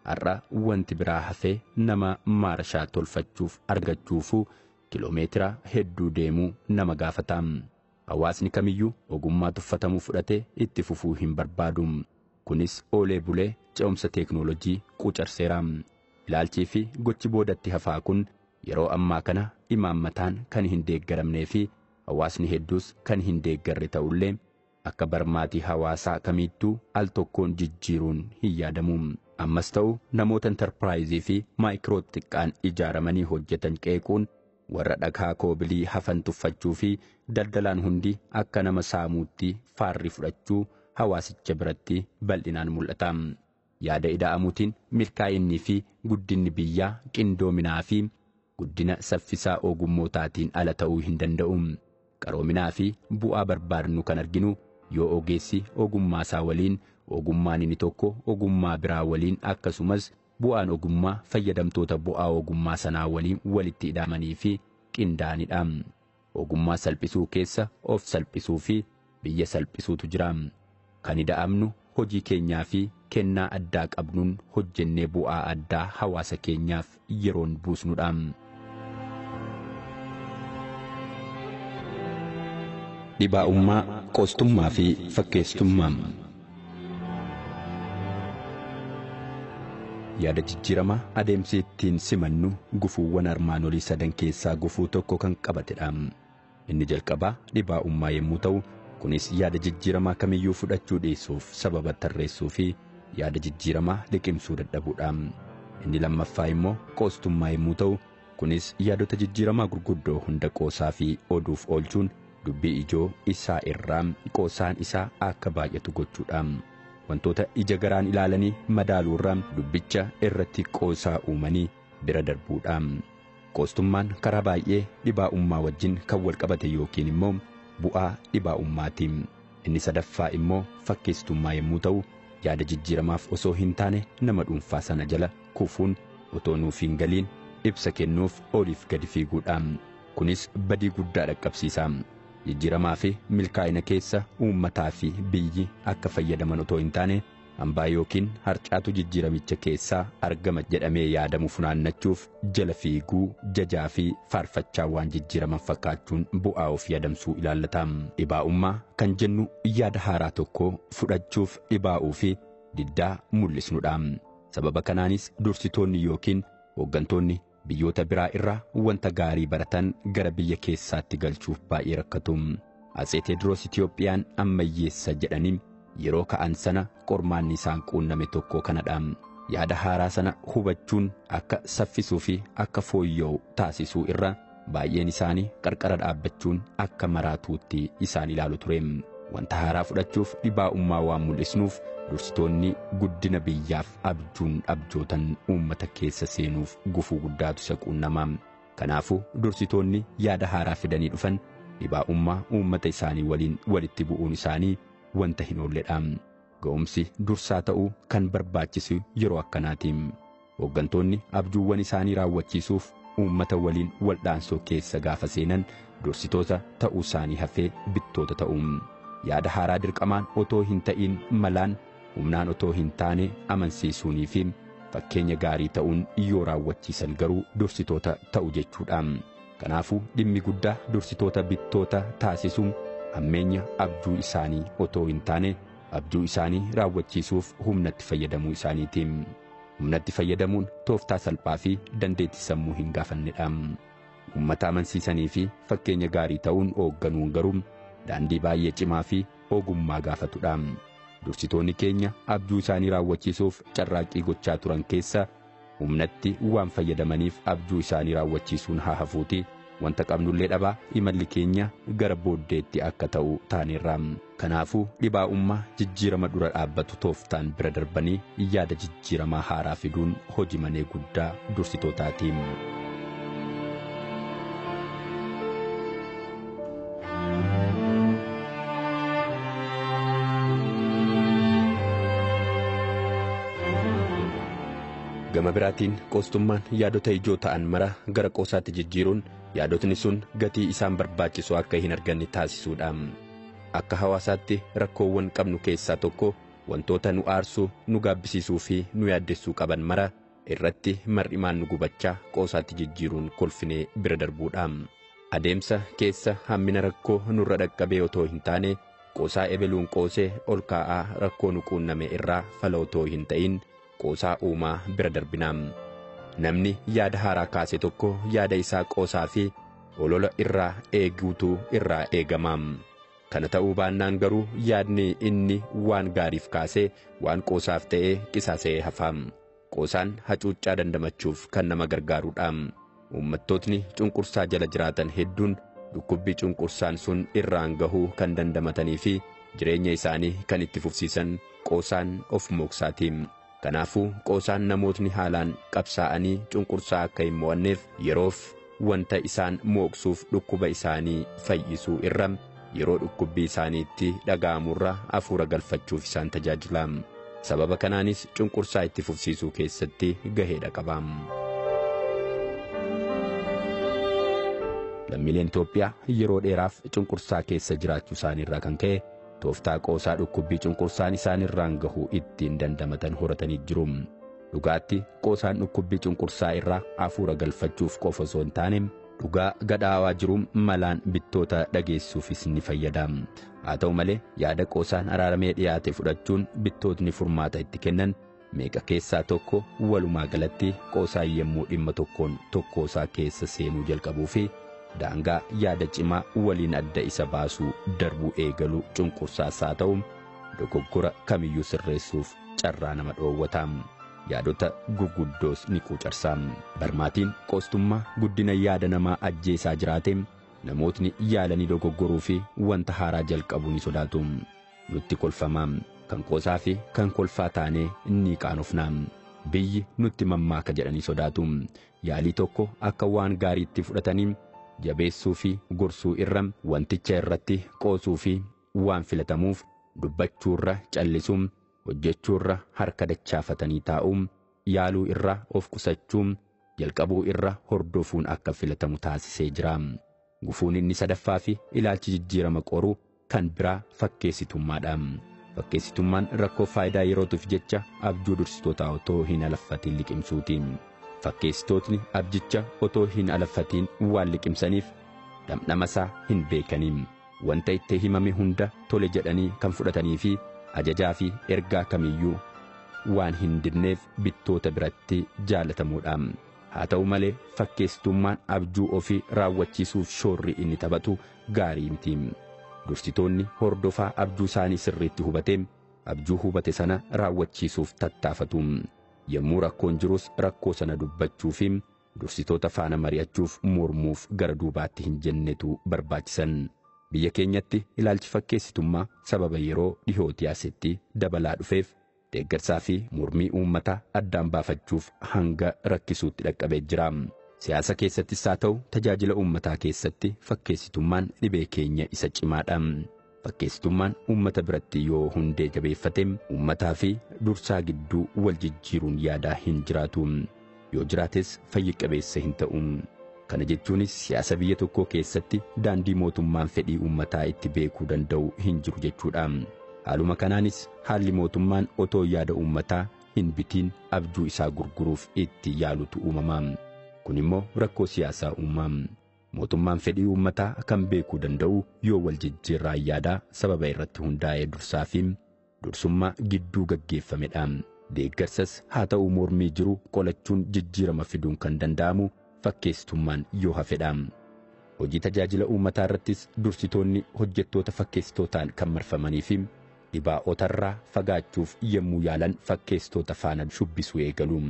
har'a wanti biraa hafee nama maarshaa tolfachuuf argachuufu kiloomeetira hedduu deemuu nama gaafata. Hawaasni kamiyyuu ogummaa tuffatamuu fudhatee itti fufuu hin barbaadu. Kunis oolee bulee ce'umsa teeknoolojii qucarseera. Ilaalchii fi gochi boodatti hafaa kun yeroo ammaa kana imaammataan kan hin deeggaramnee fi hawaasni hedduus kan hin deeggarre ta'ullee akka barmaatii hawaasaa kamiittuu al tokkoon jijjiiruun hin yaadamu. Ammas ta'u namoota enterpiraayizii fi maayikiroo xiqqaan ijaaramanii hojjetan qeequun warra dhagaa koobilii hafan tuffachuu fi daldalaan hundi akka nama saamuutti faarri fudhachuu hawaasicha biratti bal'inaan mul'ata. Yaada ida'amuutiin milkaa'inni fi guddinni biyyaa qindoominaa fi guddina saffisaa ogummootaatiin ala ta'uu hin danda'u. Qaroominaa fi bu'aa barbaadnu kan arginu yoo ogeessi ogummaa isaa waliin ogummaan inni tokko ogummaa biraa waliin akkasumas bu'aan ogummaa fayyadamtoota bu'aa ogummaa sanaa waliin walitti hidhamanii fi qindaa'anidha. Ogummaa salphisuu keessa of salphisuu fi biyya salphisuutu jira. Kan ida'amnu hojii keenyaa fi kennaa addaa qabnuun hojjennee bu'aa addaa hawaasa keenyaaf yeroon buusnudha. Dhibaa'ummaa, qoostummaa fi fakkeesstummaa. Yaada jijjiiramaa adeemsi ittiin simannu gufuuwwan armaan olii sadan keessaa gufuu tokko kan qabatedha. Inni jalqabaa dhibaa'ummaa yommuu ta'u, kunis yaada jijjiiramaa kamiyyuu fudhachuu dhiisuuf sababa tarreessuu fi yaada jijjiiramaa liqimsuu dadhabuudha. Inni lammaffaa immoo qoostummaa yommuu ta'u, kunis yaadota jijjiiramaa gurguddoo hunda qoosaa fi oduuf oolchuun dubbii ijoo isaa irraa qoosaan isaa akka baay'atu gochuudha. Wantoota ija garaan ilaalanii madaaluurraa dubbicha irratti qoosaa uumanii bira darbuudha. Qoostummaan karaa baay'ee dhibaa'ummaa wajjin kan wal qabate yookiin immoo bu'aa dhibaa'ummaati. Inni sadaffaa immoo fakkeesstummaa yommuu ta'u, yaada jijjiiramaaf osoo hin taane nama dhuunfaa sana jala kufuun otoo nuuf hin galiin ibsa kennuuf oliif gadi fiiguudha. Kunis badii guddaa dhaqqabsiisa. Jijjiiramaa fi milkaa'ina keessa uummataa fi biyyi akka fayyadaman otoo hin taane hambaa yookiin harcaatu jijjiiramicha keessaa argama jedhamee yaadamu funaannachuuf jala fiiguu, jajaa fi faarfachaa waan jijjiiraman fakkaachuun bu'aa ofii adamsuu ilaallata. Dhibaa'ummaa kan jennu yaada haaraa tokko fudhachuuf dhibaa'uu fi diddaa mul'isnudha. Sababa kanaanis dursitoonni yookiin hooggantoonni biyyoota biraa irraa wanta gaarii baratan gara biyya keessaatti galchuuf baay'ee rakkatu. Atsee Teediroos Itiyoophiyaan ammayyeessa jedhanii yeroo ka'an sana qormaanni isaan quunname tokko kanadha. Yaada haaraa sana hubachuun akka saffisuu fi akka fooyya'u taasisuu irra baay'een isaanii qarqara dhaabbachuun akka maraatuutti isaan ilaalu ture. Wanta haaraa fudhachuuf dhibaa'ummaa waan mul'isnuuf dursitoonni guddina biyyaaf abjuun abjootan uummata keessa seenuuf gufuu guddaatu isa quunnama. Kanaafuu dursitoonni yaada haaraa fidanii dhufan dhibaa'ummaa uummata isaanii waliin walitti bu'uun isaanii wanta hin oolledha. Ga'umsi dursaa ta'uu kan barbaachisu yeroo akkanaati. Hooggantoonni abjuuwwan isaanii raawwachiisuuf uummata waliin waldhaansoo keessa gaafa seenan dursitoota ta'uu isaanii hafee bittoota ta'u. Yaada haaraa dirqamaan otoo hin ta'in malaan humnaan otoo hin taane amansiisuunii fi fakkeenya gaarii ta'uun yoo raawwachiisan garuu dursitoota ta'u jechuudha. Kanaafuu dhimmi guddaa dursitoota bittoota taasisuun hammeenya abjuu isaanii otoo hin taane abjuu isaanii raawwachiisuuf humnatti fayyadamuu isaaniiti. Humnatti fayyadamuun tooftaa salphaa fi dandeettii sammuu hin gaafannedha. Uummata amansiisanii fi fakkeenya gaarii ta'uun hoogganuun garuu daandii baay'ee cimaa fi ogummaa gaafatudha. Dursitoonni keenya abjuu isaanii raawwachiisuuf carraaqqii gochaa turan keessa humnatti waan fayyadamaniif abjuu isaanii raawwachiisuun haa hafuuti. Wanta qabnullee dhabaa imalli keenya gara booddeetti akka ta'u taaneerra. Kanaafuu dhibaa'ummaa jijjiirama dura dhaabbatu tooftaan bira darbanii yaada jijjiiramaa haaraa fiduun hojii manee guddaa dursitootaati. Gama biraatiin qoostummaan yaadota ijoo ta'an mara gara qoosaatti jijjiiruun yaadotni sun gatii isaan barbaachisu akka hin arganne taasisuudha. Akka hawaasaatti rakkoowwan qabnu keessaa tokko wantoota nu aarsuu, nu gaabbisiisuu fi nu yaaddessuu qaban mara irratti mar'imaan nu gubachaa qoosaatti jijjiiruun kolfinee bira darbuudha. Adeemsa keessa hammina rakkoo nurra dhaqqabee otoo hin taane qoosaa ebeluun qoosee ol kaa'aa rakkoo nu quunname irraa fala otoo hin ta'in qoosaa uumaa bira darbinaa. Namni yaada haaraa kaase tokko yaada isaa qoosaa fi olola irraa eeguutu irraa eegama. Kana ta'uu baannaan garuu yaadni inni waan gaariif kaasee waan qoosaaf ta'ee qisaasee hafa. Qoosaan hacuuccaa dandamachuuf kan nama gargaaruudha. Uummattootni cunqursaa jala jiraatan hedduun dhukkubbii cunqursaan sun irraan gahuu kan dandamatanii fi jireenya isaanii kan itti fufsiisan qoosaan of mooksaati. Kanaafuu qoosaan namootni haalaan qabsaa'anii cunqursaa akka hin mo'anneef yeroof wanta isaan mooksuuf dhukkuba isaanii fayyisuu irra yeroo dhukkubbii isaaniitti dhaga'amurra hafuura galfachuuf isaan tajaajila. Sababa kanaanis cunqursaa itti fufsiisuu keessatti gaheedha qaba. Lammiileen Itoophiyaa yeroo dheeraaf cunqursaa keessa jiraachuu isaaniirraa kan ka'e tooftaa qoosaa dhukkubbii cunqursaan isaanirraan gahu ittiin dandamatan horatanii jiru. Dhugaatti qoosaan dhukkubbii cunqursaa irraa hafuura galfachuuf qofa osoo hin taane dhugaa gadhaawaa jiru malaan bittoota dhageessuufis ni fayyada. Haa ta'u malee yaada qoosaan araaramee dhiyaate fudhachuun bittootni furmaata itti kennan meeqa keessaa tokko walumaa galatti qoosaan yemmuu dhimma tokkoon tokkoosaa keessa seenuu jalqabuu fi daangaa yaada cimaa waliin adda isa baasuu darbuu eegalu cunqursaas haa ta'u dogoggora kamiyyuu sirreessuuf carraa nama dhoowwata. Yaadota gurguddoos ni quucarsa. Barmaatiin qoostummaa guddina yaada namaa ajjeesaa jiraate namootni yaalanii dogoggoruu fi wanta haaraa jalqabuu ni sodaatu. Nutti kolfamaa kan qoosaa fi kan kolfaa taanee ni qaanofna. Biyyi nutti mammaaka jedhanii sodaatu. Yaalii tokko akka waan gaariitti fudhatanii jabeessuu fi gorsuu irra wanticha irratti qoosuu fi waan filatamuuf dubbachuurra callisuun hojjechuurra harka dachaafatanii taa'uun yaaluu irra of qusachuun jalqabuu irra hordofuun akka filatamu taasisee jira. Gufuun inni sadaffaa fi ilaalchi jijjiirama qoruu kan biraa fakkeessitummaadha. Fakkeessitummaan rakkoo faayidaa yerootuuf jecha abjuu dursitootaa otoo hin alaffatiin liqimsuuti. Fakkeessitootni abjicha otoo hin alaffatiin waan liqimsaniif dhamdhamasaa hin beekaniin wanta itti himame hunda tole jedhanii kan fudhatanii fi ajajaa fi ergaa kamiyyuu waan hin didneef bittoota biratti jaalatamuudha. Haa ta'u malee fakkeessitummaan abjuu ofii raawwachiisuuf shoorri inni taphatu gaarii miti. Dursitoonni hordofaa abjuu isaanii sirriitti hubateen abjuu hubate sana raawwachiisuuf tattaafatu. Yemmuu rakkoon jirus rakkoo sana dubbachuu fi dursitoota faana mari'achuuf mormuuf gara duubaatti hin jennetu barbaachisan. Biyya keenyatti ilaalchi fakkeessitummaa sababa yeroo dhihootii asitti dabalaa dhufeef deeggarsaa fi mormii uummataa addaan baafachuuf hanga rakkisuutti dhaqqabee jira. Siyaasa keessattis haa ta'u tajaajila uummataa keessatti fakkeessitummaan dhibee keenya isa cimaadha. Fakkeessitummaan uummata biratti yoo hundee jabeeffate uummataa fi dursaa gidduu wal jijjiiruun yaadaa hin jiraatu. Yoo jiraates fayyi qabeessa hin ta'u. Kana jechuunis siyaasa biyya tokkoo keessatti daandii mootummaan fedhii uummataa itti beekuu danda'u hin jiru jechuudha. Haaluma kanaanis haalli mootummaan otoo yaada uummataa hin bitiin abjuu isaa gurguruuf itti yaalutu uumama. Kun immoo rakkoo siyaasaa uuma. Mootummaan fedhii uummataa kan beekuu danda'u yoo wal jijjiirraa yaadaa sababa irratti hundaa'ee dursaa fi dursummaa gidduu gaggeeffamedha. Deeggarsas haa ta'u mormii jiru qolachuun jijjiirama fiduun kan danda'amu fakkeessitummaan yoo hafedha. Hojii tajaajila uummataa irrattis dursitoonni hojjettoota fakkeessitootaan kan marfamanii fi dhibaa'otarraa fagaachuuf yemmuu yaalan fakkeessitoota faana shubbisuu eegalu.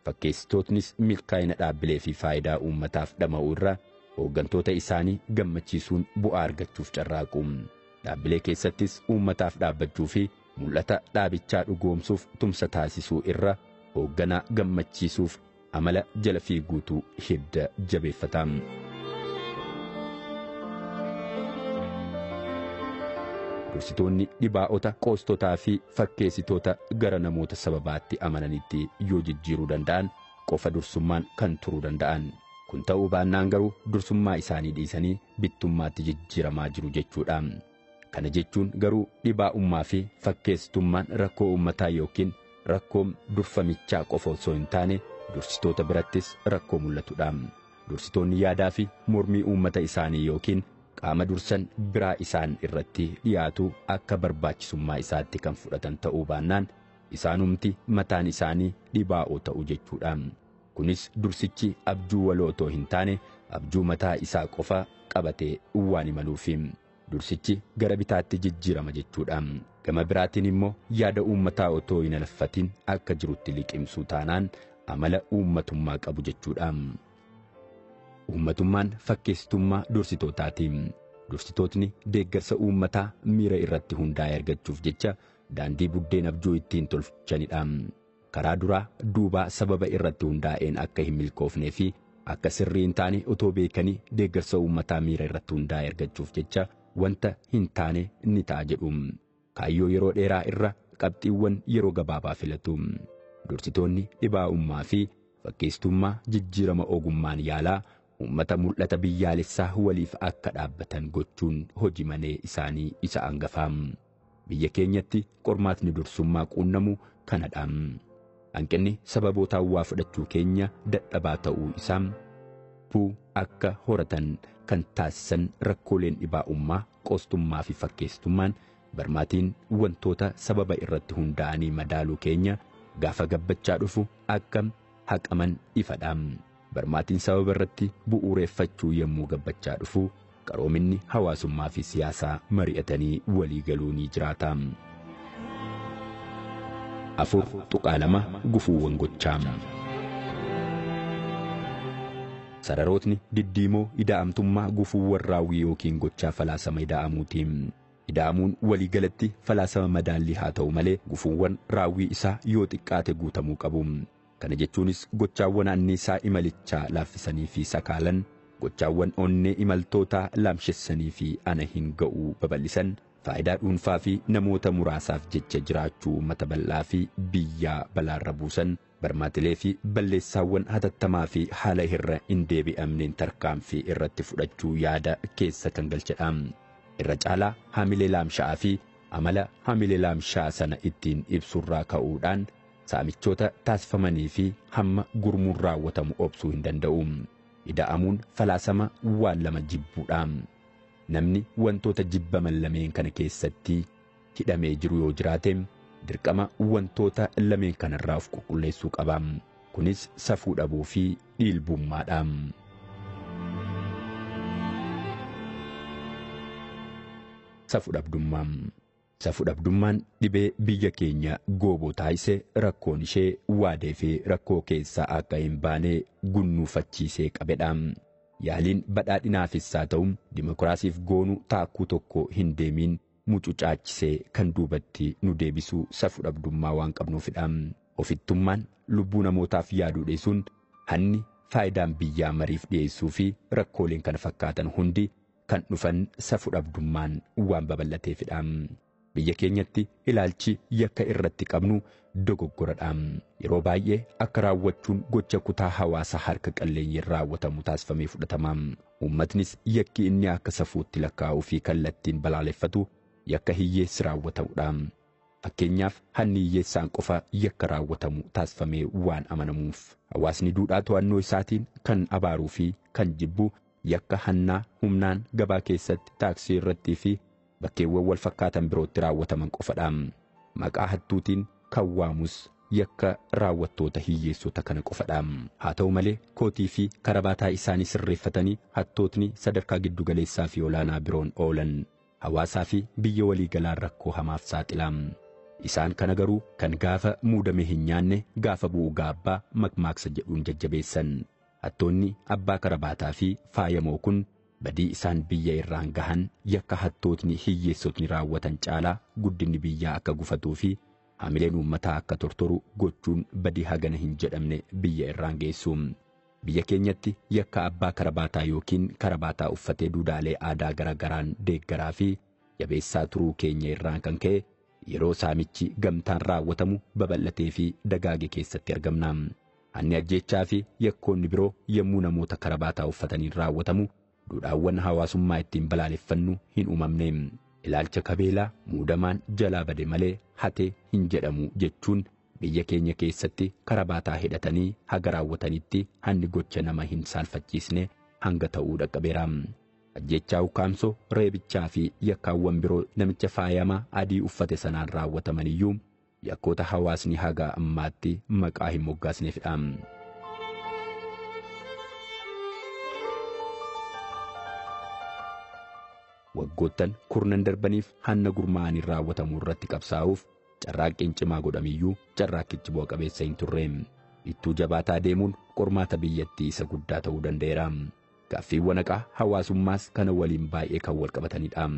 Fakkeessitootnis milkaa'ina dhaabbilee fi faayidaa uummataaf dhama'uu irra hooggantoota isaanii gammachiisuun bu'aa argachuuf carraaqu. Dhaabbilee keessattis uummataaf dhaabbachuu fi mul'ata dhaabichaa dhugoomsuuf tumsa taasisuu irra hoogganaa gammachiisuuf amala jala fiiguutu hidda jabeeffata. Dursitoonni dhibaa'ota qoostotaa fi fakkeessitoota gara namoota sababaatti amananitti yoo jijjiiruu danda'an qofa dursummaan kan turuu danda'an. Kun ta'uu baannaan garuu dursummaa isaanii dhiisanii bittummaatti jijjiiramaa jiru jechuudha. Kana jechuun garuu dhibaa'ummaa fi fakkeessitummaan rakkoo uummataa yookiin rakkoo durfamichaa qofa osoo hin taane dursitoota birattis rakkoo mul'atudha. Dursitoonni yaadaa fi mormii uummata isaanii yookiin qaama dursan biraa isaan irratti dhiyaatu akka barbaachisummaa isaatti kan fudhatan ta'uu baannaan isaanumti mataan isaanii dhibaa'oo ta'u jechuudha. Kunis dursichi abjuu waloo otoo hin taane abjuu mataa isaa qofa qabatee waan imaluufi dursichi gara bitaatti jijjiirama jechuudha. Gama biraatiin immoo yaada uummataa otoo hin alaffatin akka jirutti liqimsuu taanaan amala uummatummaa qabu jechuudha. Uummatummaan fakkeessitummaa dursitootaati. Dursitootni deeggarsa uummataa miira irratti hundaa'e argachuuf jecha daandii buddeen abjuu ittiin tolchanidha. Karaa duraa duubaa sababa irratti hundaa'een akka hin milkoofnee fi akka sirrii hin taane otoo beekanii deeggarsa uummataa miira irratti hundaa'e argachuuf jecha wanta hin taane ni ta'a jedhu. Kaayyoo yeroo dheeraa irra qabxiiwwan yeroo gabaabaa filatu. Dursitoonni dhibaa'ummaa fi fakkeesstummaa jijjiirama ogummaan yaalaa uummata mul'ata biyyaalessaa waliif akka dhaabbatan gochuun hojii manee isaanii isa hangafaa. Biyya keenyatti qormaatni dursummaa quunnamu kanadha. Hanqinni sababoota waa fudhachuu keenya dadhabaa ta'uu isaa akka horatan kan taasisan rakkooleen dhibaa'ummaa, qoostummaa fi fakkeesstummaan barmaatiin wantoota sababa irratti hundaa'anii madaaluu keenya gaafa gabbachaa dhufu akka haqaman ifadha. Barmaatiin sababa irratti bu'uureffachuu yommuu gabbachaa dhufu qaroominni hawaasummaa fi siyaasaa mari'atanii walii galuu ni jiraata. Afur tuqaalama gufuuwwan gochaa. Sararootni diddiimoo ida'amtummaa gufuuwwan raawwii yookiin gochaa falaasama ida'amuutiin. Ida'amuun walii galatti falaasama madaallii haa ta'u malee gufuuwwan raawwii isaa yoo xiqqaate guutamuu qabu. Kana jechuunis gochaawwan anniisaa imalichaa laaffisanii fi sakaalan, gochaawwan onnee imaltootaa laamshessanii fi ana hin ga'uu babal'isan, faayidaa dhuunfaa fi namoota muraasaaf jecha jiraachuu uummata bal'aa fi biyyaa balaarra buusan, barmaatilee fi balleessaawwan hatattamaa fi haala irra hin deebi'amneen tarkaanfii irratti fudhachuu yaada keessa kan galchedha. Irra caalaa haamilee laamsha'aa fi amala haamilee laamsha'aa sana ittiin ibsurraa ka'uudhaan saamichoota taasifamanii fi hamma gurmuun raawwatamu obsuu hin danda'u. Ida'amuun falaasama waan lama jibbuudha. Namni wantoota jibbaman lameen kana keessatti hidhamee jiru yoo jiraate dirqama wantoota lameen kanarraa of qulqulleessuu qaba. Kunis safuu dhabuu fi dhiilbummaadha. Safuu dhabdummaa. Safuu dhabdummaan dhibee biyya keenya gooboo taasise, rakkoon ishee waadee fi rakkoo keessaa akka hin baane gunnuufachiisee qabedha. Yaaliin badhaadhinaafis haa ta'u dimokiraasiif goonuu taakkuu tokko hin deemiin mucucaachisee kan duubatti nu deebisuu safuu dhabdummaa waan qabnuufidha. Ofittummaan lubbuu namootaaf yaaduu dhiisuun hanni faayidaan biyyaa mariif dhiyeessuu fi rakkooleen kana fakkaatan hundi kan dhufan safuu dhabdummaan waan babal'ateefidha. Biyya keenyatti ilaalchi yakka irratti qabnu dogoggoradha. Yeroo baay'ee akka raawwachuun gocha kutaa hawaasaa harka qalleeyyiin raawwatamu taasifamee fudhatama. Uummatnis yakki inni akka safuutti lakkaa'uu fi kallattiin balaaleffatu yakka hiyyeessi raawwatamudha. Fakkeenyaaf hanni hiyyeessaan qofa yakka raawwatamu taasifamee waan amanamuuf hawaasni duudhaa to'annoo isaatiin kan abaaruu fi kan jibbu yakka hannaa humnaan gabaa keessatti taaksii irrattii fi bakkeewwan wal fakkaatan birootti raawwataman qofadha. Maqaa hattuutiin kan waamus yakka raawwattoota hiyyeessota kana qofadha. Haa ta'u malee kootii fi karabaataa isaanii sirreeffatanii hattootni sadarkaa giddugaleessaa fi olaanaa biroon oolan hawaasaa fi biyya waliigalaan rakkoo hamaaf saaxila. Isaan kana garuu kan gaafa muudame hin nyaanne gaafa bu'u gaabbaa makmaaksa jedhuun jajjabeessan. Hattoonni abbaa karabaataa fi faayamoo kun badii isaan biyya irraan gahan yakka hattootni hiyyeessotni raawwatan caalaa guddinni biyyaa akka gufatuu fi haamileen uummataa akka tortoru gochuun badii hagana hin jedhamne biyya irraan geessu. Biyya keenyatti yakka abbaa karabaataa yookiin karabaataa uffatee duudhaalee aadaa garagaraan deeggaraa fi jabeessaa turuu keenya irraan kan ka'e yeroo saamichi gamtaan raawwatamu babal'atee fi dagaage keessatti argamna. Hanni ajjeechaa fi yakkoonni biroo yommuu namoota karabaataa uffataniin raawwatamu duudhaawwan hawaasummaa ittiin balaaleffannu hin uumamne. Ilaalcha kabeelaa muudamaan jalaa bade malee hate hin jedhamu jechuun biyya keenya keessatti karabaataa hidhatanii haga raawwatanitti hanni gocha nama hin saalfachiisne hanga ta'uu dhaqqabeera. Ajjeechaa ukkaamsoo, reebichaa fi yakkaawwan biroo namicha faayamaa adii uffate sanaan raawwataman iyyuu yakkoota hawaasni haga ammaatti maqaa hin moggaasneefidha. Waggoottan kurnan darbaniif hanna gurmaa'anii raawwatamuu irratti qabsaa'uuf carraaqqiin cimaa godhamiyyuu carraaqqichi bu'a qabeessa hin turre. Ittuu jabaataa deemuun qormaata biyyattii isa guddaa ta'uu danda'eera. Gaaffiiwwan haqaa hawaasummaas kana waliin baay'ee kan wal qabatanidha.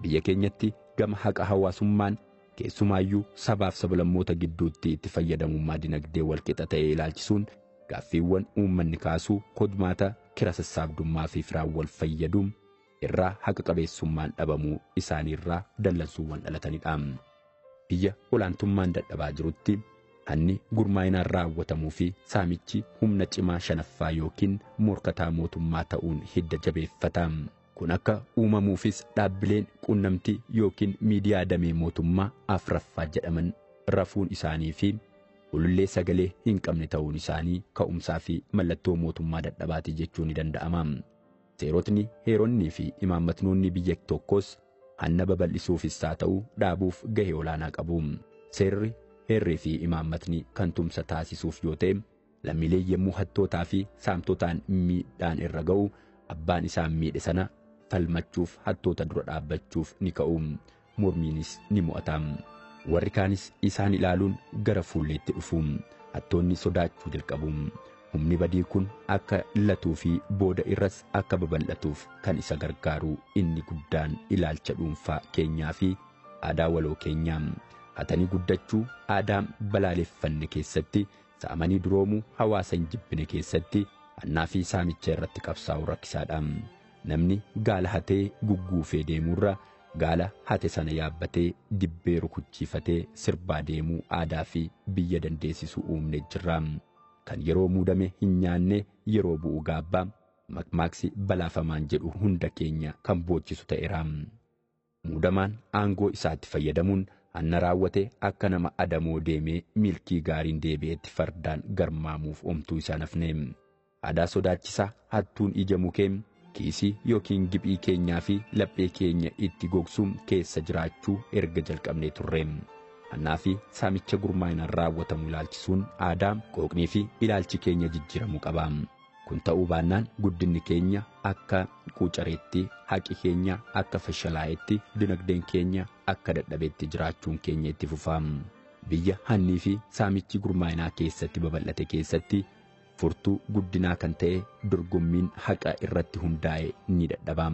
Biyya keenyatti gama haqa hawaasummaan keessumaayyuu sabaaf sablammoota gidduutti itti fayyadamummaa dinagdee wal qixa ta'e ilaalchisuun gaaffiiwwan uummanni kaasuu kodmaata kira sassaabdummaa fi firaan wal fayyaduu irraa haqa qabeessummaan dhabamuu isaaniirraa dallansuuwwan dhalatanidha. Biyya olaantummaan dadhabaa jirutti hanni gurmaa'inaan raawwatamuu fi saamichi humna cimaa shanaffaa yookiin morkataa mootummaa ta'uun hidda jabeeffata. Kun akka uumamuufis dhaabbileen quunnamtii yookiin miidiyaa damee mootummaa afraffaa jedhaman rafuun isaanii fi ulullee sagalee hin qabne ta'uun isaanii ka'umsaa fi mallattoo mootummaa dadhabaati jechuun ni danda'ama. Seerotni, heeronnii fi imaammatnoonni biyya tokkos hanna babal'isuufis haa ta'u dhaabuuf gahee olaanaa qabu. Seerri, heerrii fi imaammatni kan tumsa taasisuuf yoo ta'e lammiilee yemmuu hattootaa fi saamtotaan miidhaan irra ga'u abbaan isaan miidhe sana falmachuuf hattoota dura dhaabbachuuf ni ka'u. Mormiinis ni mo'ata. Warri kaanis isaan ilaaluun gara fuulleetti dhufu. Hattoonni sodaachuu jalqabu. Humni badii kun akka latuu fi booda irras akka babal'atuuf kan isa gargaaru inni guddaan ilaalcha dhuunfaa keenyaa fi aadaa waloo keenyaa. Hatanii guddachuu aadaa balaaleffanne keessatti, saamanii duroomuu hawaasa hin jibbine keessatti hannaa fi saamicha irratti qabsaa'u rakkisaadha. Namni gaala hatee gugguufee deemuurra gaala hate sana yaabbatee dibbee rukuchiifatee sirbaa deemuu aadaa fi biyya dandeessisu uumne jirra. Kan yeroo muudame hin nyaanne yeroo bu'u gaabbaa makmaaksi balaafamaan jedhu hunda keenya kan boochisu ta'eera. Muudamaan aangoo isaatti fayyadamuun hanna raawwate akka nama adamoo deemee milkii gaariin deebi'etti fardaan garmaamuuf omtuu isaa nafne. Aadaa sodaachisaa hattuun ija mukeen kiisii yookiin giphii keenyaa fi laphee keenya itti gogsuun keessa jiraachuu erga jalqabnee turre. Hannaa fi saamicha gurmaa'inaan raawwatamu ilaalchisuun aadaa, qooqnii fi ilaalchi keenya jijjiiramuu qaba. Kun ta'uu baannaan guddinni keenya akka quucareetti, haqi keenya akka fashalaa'etti, dinagdeen keenya akka dadhabeetti jiraachuun keenya itti fufa. Biyya hannii fi saamichi gurmaa'inaa keessatti babal'ate keessatti furtuu guddinaa kan ta'e dorgommiin haqa irratti hundaa'e ni dadhaba.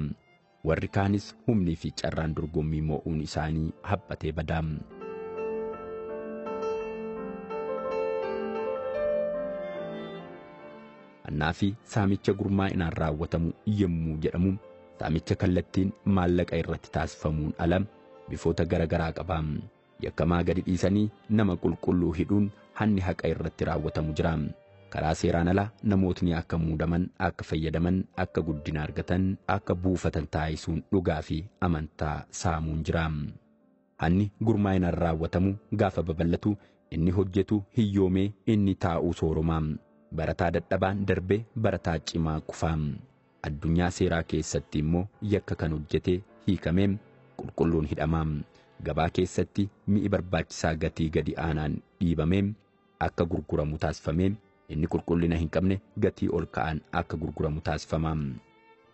Warri kaanis humnii fi carraan dorgommii moo'uun isaanii haphatee bada. Hannaa fi saamicha gurmaa'inaan raawwatamu yemmuu jedhamu saamicha kallattiin maallaqa irratti taasifamuun ala bifoota garagaraa qaba. Yakkamaa gadi dhiisanii nama qulqulluu hidhuun hanni haqa irratti raawwatamu jira. Karaa seeraan ala namootni akka muudaman, akka fayyadaman, akka guddina argatan, akka buufatan taasisuun dhugaa fi amantaa saamuun jira. Hanni gurmaa'inaan raawwatamu gaafa babal'atu inni hojjetu hiyyoomee inni taa'uu sooroma. Barataa dadhabaan darbee barataa cimaa kufa. Addunyaa seeraa keessatti immoo yakka kan hojjete hiikamee qulqulluun hidhama. Gabaa keessatti mi'i barbaachisaa gatii gadi aanaan dhiibamee akka gurguramu taasifamee inni qulqullina hin qabne gatii ol ka'aan akka gurguramu taasifama.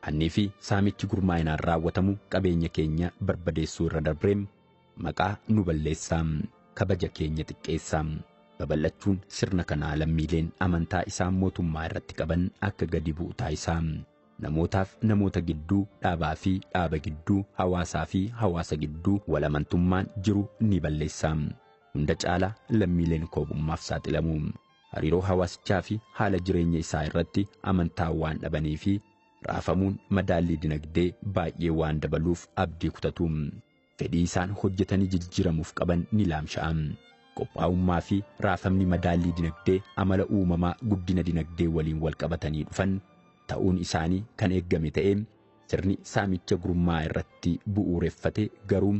Hannii fi saamichi gurmaa'inaan raawwatamu qabeenya keenya barbadeessuu irra darbee maqaa nu balleessaa, kabaja keenya xiqqeessaa. Babal'achuun sirna kanaa lammiileen amantaa isaan mootummaa irratti qaban akka gadi bu'u taasisaa. Namootaaf namoota gidduu, dhaabaa fi dhaaba gidduu, hawaasaa fi hawaasa gidduu wal amantummaan jiru ni balleessaa. Hunda caalaa lammiileen koobummaaf saaxilamu. Hariiroo hawaasichaa fi haala jireenya isaa irratti amantaa waan dhabanii fi raafamuun madaallii dinagdee baay'ee waan dabaluuf abdii kutatu. Fedhii isaan hojjetanii jijjiiramuuf qaban ni laamsha'a. Qophaa'ummaa fi raafamni madaallii dinagdee amala uumamaa guddina dinagdee waliin wal qabatanii dhufan ta'uun isaanii kan eeggame ta'ee sirni saamicha gurmaa'inaa irratti bu'uureffate garuu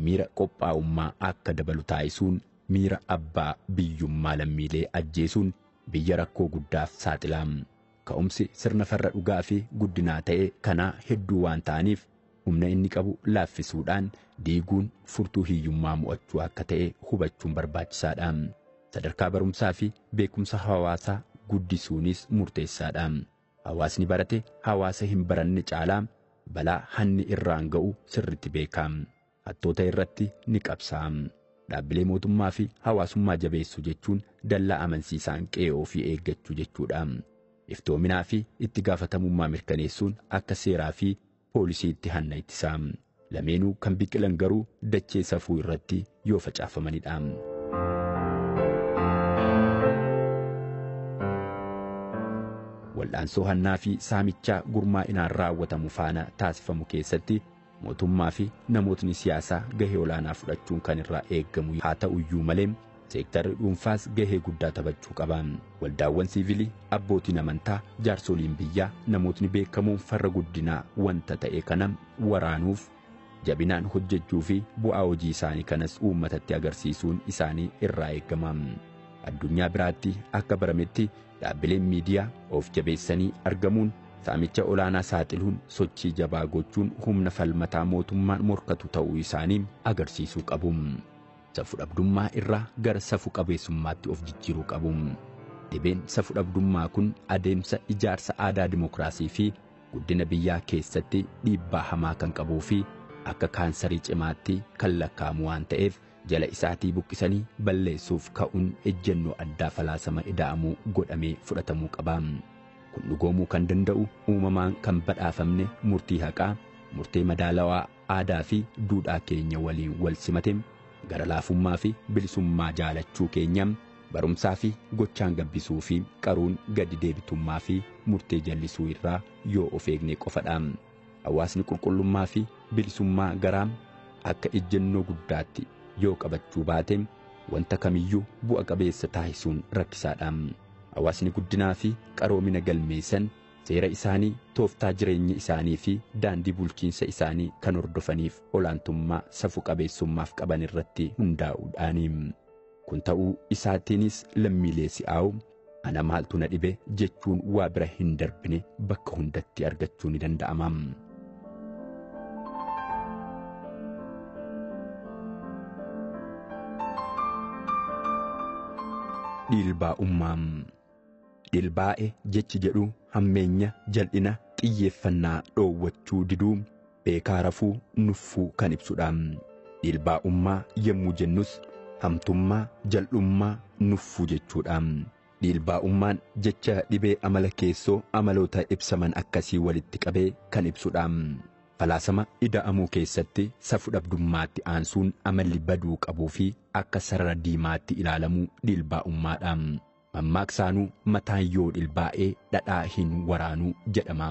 miira qophaa'ummaa akka dabalu taasisuun miira abbaa biyyummaa lammiilee ajjeesuun biyya rakkoo guddaaf saaxilaa. Ka'umsi sirna farra dhugaa fi guddinaa ta'e kanaa hedduu waan ta'aniif humna inni qabu laaffisuudhaan diiguun furtuu hiyyummaa mo'achuu akka ta'e hubachuun barbaachisaadha. Sadarkaa barumsaa fi beekumsa hawaasaa guddisuunis murteessaadha. Hawaasni barate hawaasa hin baranne caalaa balaa hanni irraan ga'u sirriitti beeka. Hattoota irratti ni qabsaa. Dhaabbilee mootummaa fi hawaasummaa jabeessuu jechuun dallaa amansiisaan qe'ee ofii eeggachuu jechuudha. Iftoominaa fi itti gaafatamummaa mirkaneessuun akka seeraa fi poolisiitti hanna ittisaa. Lameenuu kan biqilan garuu dachee safuu irratti yoo facaafamanidha. wal'aansoo hannaa fi saamichaa gurmaa'inaan raawwatamu faana taasifamu keessatti mootummaa fi namootni siyaasaa gahee olaanaa fudhachuun kan irraa eeggamu haa ta'uyyuu malee seektarri dhuunfaas gahee guddaa taphachuu qaba. Waldaawwan siivilii, abbootiin amantaa, jaarsoliin biyyaa, namootni beekamoon farra guddinaa wanta ta'e kana waraanuuf jabinaan hojjechuu fi bu'aa hojii isaanii kanas uummatatti agarsiisuun isaanii irraa eeggama. Addunyaa biraatti akka barametti dhaabbileen miidiyaa of jabeessanii argamuun saamicha olaanaa saaxiluun sochii jabaa gochuun humna falmataa mootummaan morkatu ta'uu isaanii agarsiisuu qabu. Safu dhabdummaa irraa gara safu qabeessummaatti of jijjiiruu qabu. Dhibeen safu dhabdummaa kun adeemsa ijaarsa aadaa dimokiraasii fi guddina biyyaa keessatti dhiibbaa hamaa kan qabuu fi akka kaansarii cimaatti kan lakkaa'amu waan ta'eef jala isaatii buqqisanii balleessuuf ka'uun ejjennoo addaa falaasama ida'amuu godhamee fudhatamuu qaba. Kun dhugoomuu kan danda'u uumamaan kan badhaafamne murtii haqaa, murtee madaalawaa aadaa fi duudhaa keenya waliin wal simate gara laafummaa fi bilisummaa jaalachuu keenya barumsaa fi gochaan gabbisuu fi qaruun gadi deebitummaa fi murtee jallisuu irraa yoo of eegne qofadha. Hawaasni qulqullummaa fi bilisummaa garaa akka ejjennoo guddaatti yoo qabachuu baate wanta kamiyyuu bu'a qabeessa taasisuun rakkisaadha. Hawaasni guddinaa fi qaroomina galmeessan seera isaanii, tooftaa jireenya isaanii fi daandii bulchiinsa isaanii kan hordofaniif olaantummaa safu qabeessummaaf qaban irratti hundaa'uudhaani. Kun ta'uu isaatiinis lammiilee si'aawu ana maaltu na dhibe jechuun waa bira hin darbine bakka hundatti argachuu ni danda'ama. Dhilbaa'ummaa. Dhilbaa'e jechi jedhu hammeenya, jal'ina, xiyyeeffannaa dhoowwachuu diduu, beekaa rafuu, nuffuu kan ibsudha. Dhilbaa'ummaa yemmuu jennus hamtummaa, jal'ummaa, nuffuu jechuudha. Dhilbaa'ummaan jecha dhibee amala keessoo amaloota ibsaman akkasii walitti qabee kan ibsudha. Falaasama ida'amuu keessatti safu dhabdummaatti aansuun amalli baduu qabuu fi akka sarara diimaatti ilaalamuu dhilbaa'ummaadha. Mammaaksaanuu mataan yoo dhilbaa'ee dhadhaa hin waraanuu jedhama.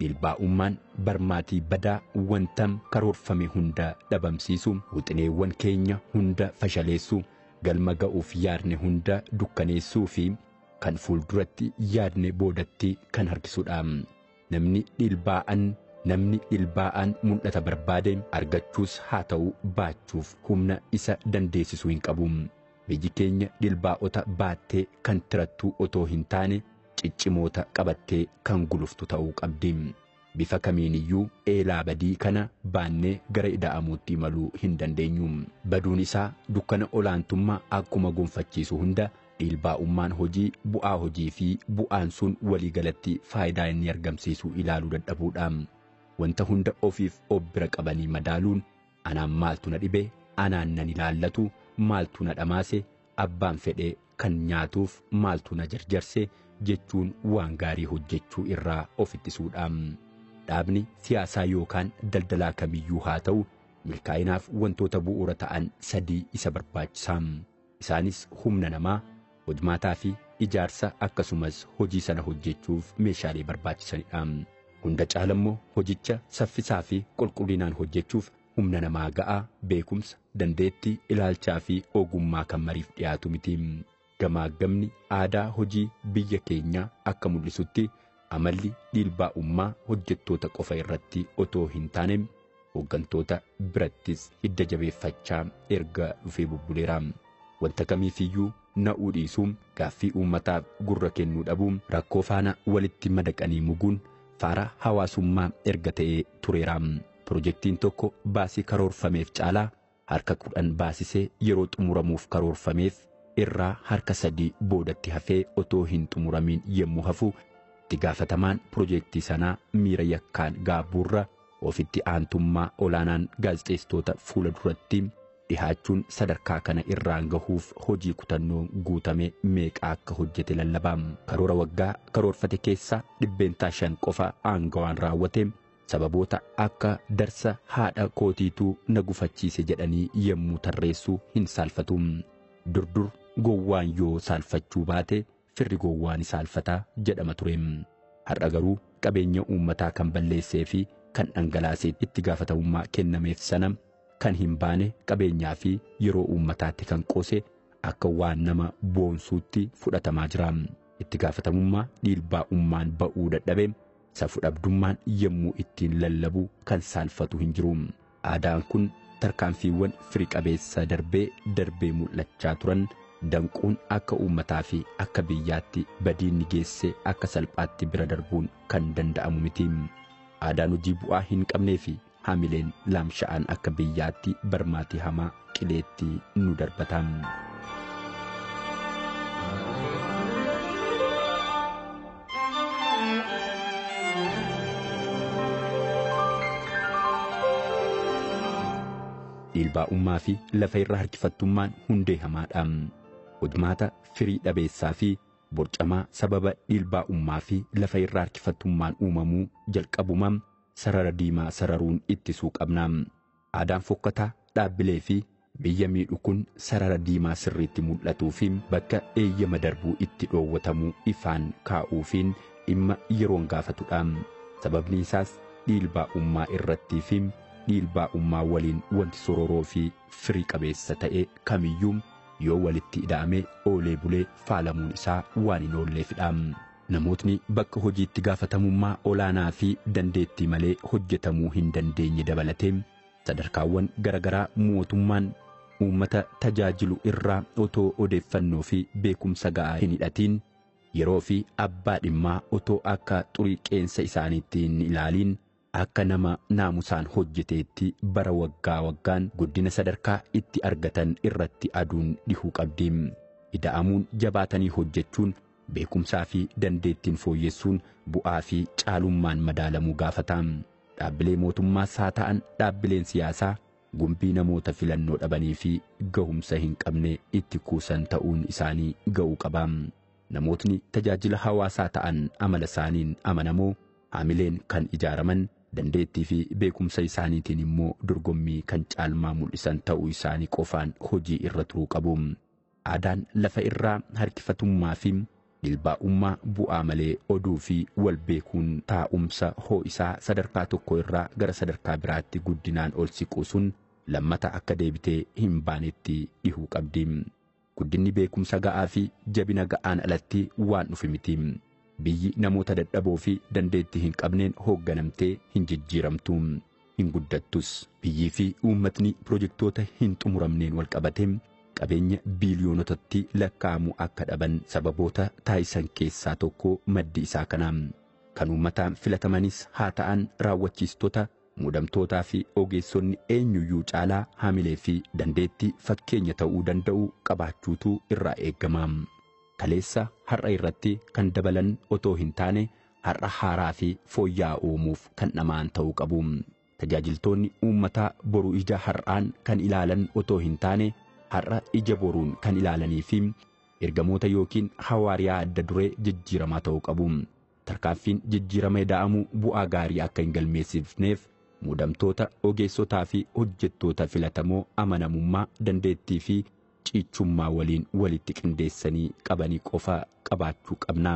Dhilbaa'ummaan barmaatii badaa wantam karoorfame hunda dhabamsiisu, wuxineewwan keenya hunda fashaleessu, galma ga'uuf yaadne hunda dukkaneessuu fi kan fuulduratti yaadne boodatti kan harkisudha. Namni dhilbaa'an mul'ata barbaade argachuus haa ta'u baachuuf humna isa dandeessisuu hin qabu. Biyyi keenya dhilbaa'ota baattee kan tirattuu otoo hin taane ciccimoota qabattee kan guluftu ta'uu qabdi. Bifa kamiiniyyuu eelaa badii kana baannee gara ida'amuutti imaluu hin dandeenyu. Baduun isaa dukkana olaantummaa akkuma gonfachiisu hunda dhilbaa'ummaan hojii, bu'aa hojii fi bu'aan sun waliigalatti faayidaa inni argamsiisu ilaaluu dadhabuudha. Wanta hunda ofiif of bira qabanii madaaluun anaan maaltu na dhibe, anaan nan ilaallatu, maaltu na dhamaase, abbaan fedhee kan nyaatuuf maaltu na jarjarse jechuun waan gaarii hojjechuu irraa of ittisuudha. Dhaabni siyaasaa yookaan daldalaa kamiyyuu haa ta'u milkaa'inaaf wantoota bu'uura ta'an sadii isa barbaachisaa. Isaanis humna namaa, hojmaataa fi ijaarsa akkasumas hojii sana hojjechuuf meeshaalee barbaachisanidha. Hunda caalammoo hojicha saffisaa fi qulqullinaan hojjechuuf humna namaa ga'aa, beekumsa, dandeettii, ilaalchaa fi ogummaa kan mariif dhiyaatu miti. Gamaagamni aadaa hojii biyya keenyaa akka mul'isutti amalli dhilbaa'ummaa hojjettoota qofa irratti otoo hin taane hooggantoota birattis hidda jabeeffachaa erga dhufee bubbuleera. Wanta kamiifiyyuu na'uu dhiisuun, gaaffii uummataaf gurra kennuu dhabuun, rakkoo faana walitti madaqanii muguun faara hawaasummaa erga ta'ee tureera. Pirojektiin tokko baasii karoorfameef caalaa harka 10 baasisee yeroo xumuramuuf karoorfameef irraa harka 3 boodatti hafee otoo hin xumuramin yemmuu hafu itti gaafatamaan pirojektii sanaa miira yakkaan gaaburra ofitti aantummaa olaanaan gaazexeessitoota fuula duratti dhihaachuun sadarkaa kana irraan gahuuf hojii kutannoo guutame meeqa akka hojjete lallabaa. Karoora waggaa karoorfate keessaa 5% qofa aangawaan raawwate. Sababoota akka darsa haadha kootiituu na gufachiise jedhanii yemmuu tarreessuu hin saalfatu. Durdur gowwaan yoo saalfachuu baate firri gowwaan saalfataa jedhama ture. Har'a garuu qabeenya uummataa kan balleessee fi kan dhangalaasee itti gaafatamummaa kennameef sana kan hin baane qabeenyaa fi yeroo uummataatti kan qoose akka waan nama boonsuutti fudhatamaa jira. Itti gaafatamummaa dhiilbaa'ummaan ba'uu dadhabe safuu dhabdummaan yommuu ittiin lallabu kan saalfatu hin jiru. Aadaan kun tarkaanfiiwwan firii qabeessa darbee mul'achaa turan danquun akka uummataa fi akka biyyaatti badiinni geesse akka salphaatti bira darbuun kan danda'amu miti. Aadaan hojii bu'aa hin qabnee fi hamileen laamsha'an akka biyyaatti barmaatii hamaa qileetti nu darbata. Dhiilbaa'ummaa fi lafa irraa harkifattummaan hundee hamaadha. Hojmaata firii dhabeessaa fi borcamaa sababa dhiilbaa'ummaa fi lafa irraa harkifattummaan uumamuu jalqabumaan sarara diimaa sararuun ittisuu qabna. Aadaan fokkataa dhaabbilee fi biyya miidhu kun sarara diimaa sirriitti mul'atuu fi bakka eeyyama darbuu itti dhoowwatamuu ifaan kaa'uufiin dhimma yeroon gaafatudha. Sababni isaas dhiilbaa'ummaa irrattii fi dhiilbaa'ummaa waliin wanti sororoo fi firii qabeessa ta'e kamiyyuu yoo walitti hidhamee oolee bulee faalamuun isaa waan hin oolleefidha. Namootni bakka hojiitti gaafatamummaa olaanaa fi dandeettii malee hojjetamuu hin dandeenye dabalatee sadarkaawwan garagaraa mootummaan uummata tajaajilu irraa otoo odeeffannoo fi beekumsa ga'aa hin hidhatiin yeroo fi abbaa dhimmaa otoo akka xurii qeensa isaaniitti hin ilaaliin akka nama naamusaan hojjeteetti bara waggaa waggaan guddina sadarkaa itti argatan irratti aduun dhihuu qabdi. Ida'amuun jabaatanii hojjechuun beekumsaa fi dandeettiin fooyyessuun bu'aa fi caalummaan madaalamuu gaafata. Dhaabbilee mootummaas haa ta'an dhaabbileen siyaasaa gumbii namoota filannoo dhabanii fi gahumsa hin qabne itti kuusan ta'uun isaanii ga'uu qaba. Namootni tajaajila hawaasaa ta'an amala isaaniin amanamoo haamileen kan ijaaraman dandeettii fi beekumsa isaaniitiin immoo dorgommii kan caalmaa mul'isan ta'uu isaanii qofaan hojii irra turuu qabu. Aadaan lafa irraa harkifatummaa fi dhiilbaa'ummaa bu'aa malee oduu fi wal beekuun taa'umsa ho'isaa sadarkaa tokko irraa gara sadarkaa biraatti guddinaan ol siquu sun lammata akka deebitee hin baanetti dhihuu qabdi. Guddinni beekumsa ga'aa fi jabina ga'aan alatti waan dhufe miti. Biyyi namoota dadhaboo fi dandeettii hin qabneen hoogganamtee hin jijjiiramtu, hin guddattus. Biyyii fi uummatni pirojektoota hin xumuramneen wal qabatee qabeenya biiliyoonotatti lakkaa'amu akka dhaban sababoota taayisan keessaa tokko maddi isaa kana. Kan uummataan filatamanis haa ta'an raawwachiistota muudamtootaa fi ogeessonni eenyuyyuu caalaa haamilee fi dandeettii fakkeenya ta'uu danda'u qabaachuutu irraa eegama. Kaleessa har'a irratti kan dabalan otoo hin taane har'a haaraa fi fooyya'aa uumuuf kan dhamaan ta'uu qabu. Tajaajiltoonni uummataa boru ija har'aan kan ilaalan otoo hin taane har'a ija boruun kan ilaalanii fi ergamoota yookiin hawaariyaa adda duree jijjiiramaa ta'uu qabu. Tarkaanfiin jijjiirama ida'amuu bu'aa gaarii akka hin galmeessifneef muudamtoota ogeessotaa fi hojjettoota filatamoo amanamummaa dandeettii fi ciichummaa waliin walitti qindeessanii qabanii qofa qabaachuu qabna.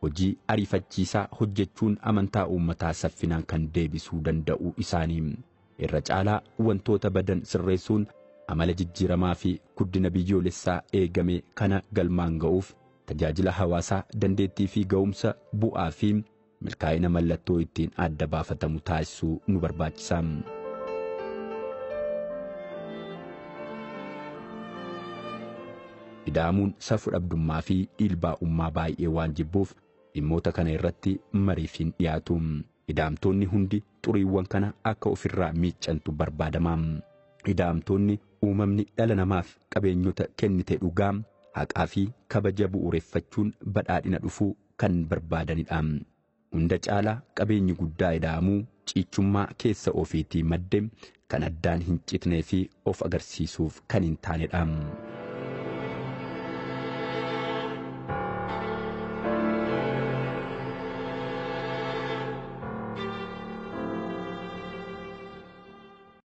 Hojii ariifachiisaa hojjechuun amantaa uummataa saffinaan kan deebisuu danda'u isaanii. Irra caalaa wantoota badan sirreessuun amala jijjiiramaa fi guddina biyyoolessaa eegame kana galmaan ga'uuf tajaajila hawaasaa dandeettii fi ga'umsa bu'aa fi milkaa'ina mallattoo ittiin adda baafatamu taasisuu nu barbaachisa. Ida'amuun safuu dhabdummaa fi dhiilbaa'ummaa baay'ee waan jibbuuf dhimmoota kana irratti mariif hin dhiyaatu. Ida'amtoonni hundi xuriiwwan kana akka ofirraa miiccantu barbaadama. Ida'amtoonni uumamni dhala namaaf qabeenyota kennite dhugaa haqaa fi kabaja bu'uureffachuun badhaadhina dhufuu kan barbaadanidha. Hunda caalaa qabeenyi guddaa ida'amuu ciichummaa keessa ofiitii madde kan addaan hin citnee fi of agarsiisuuf kan hin taanedha.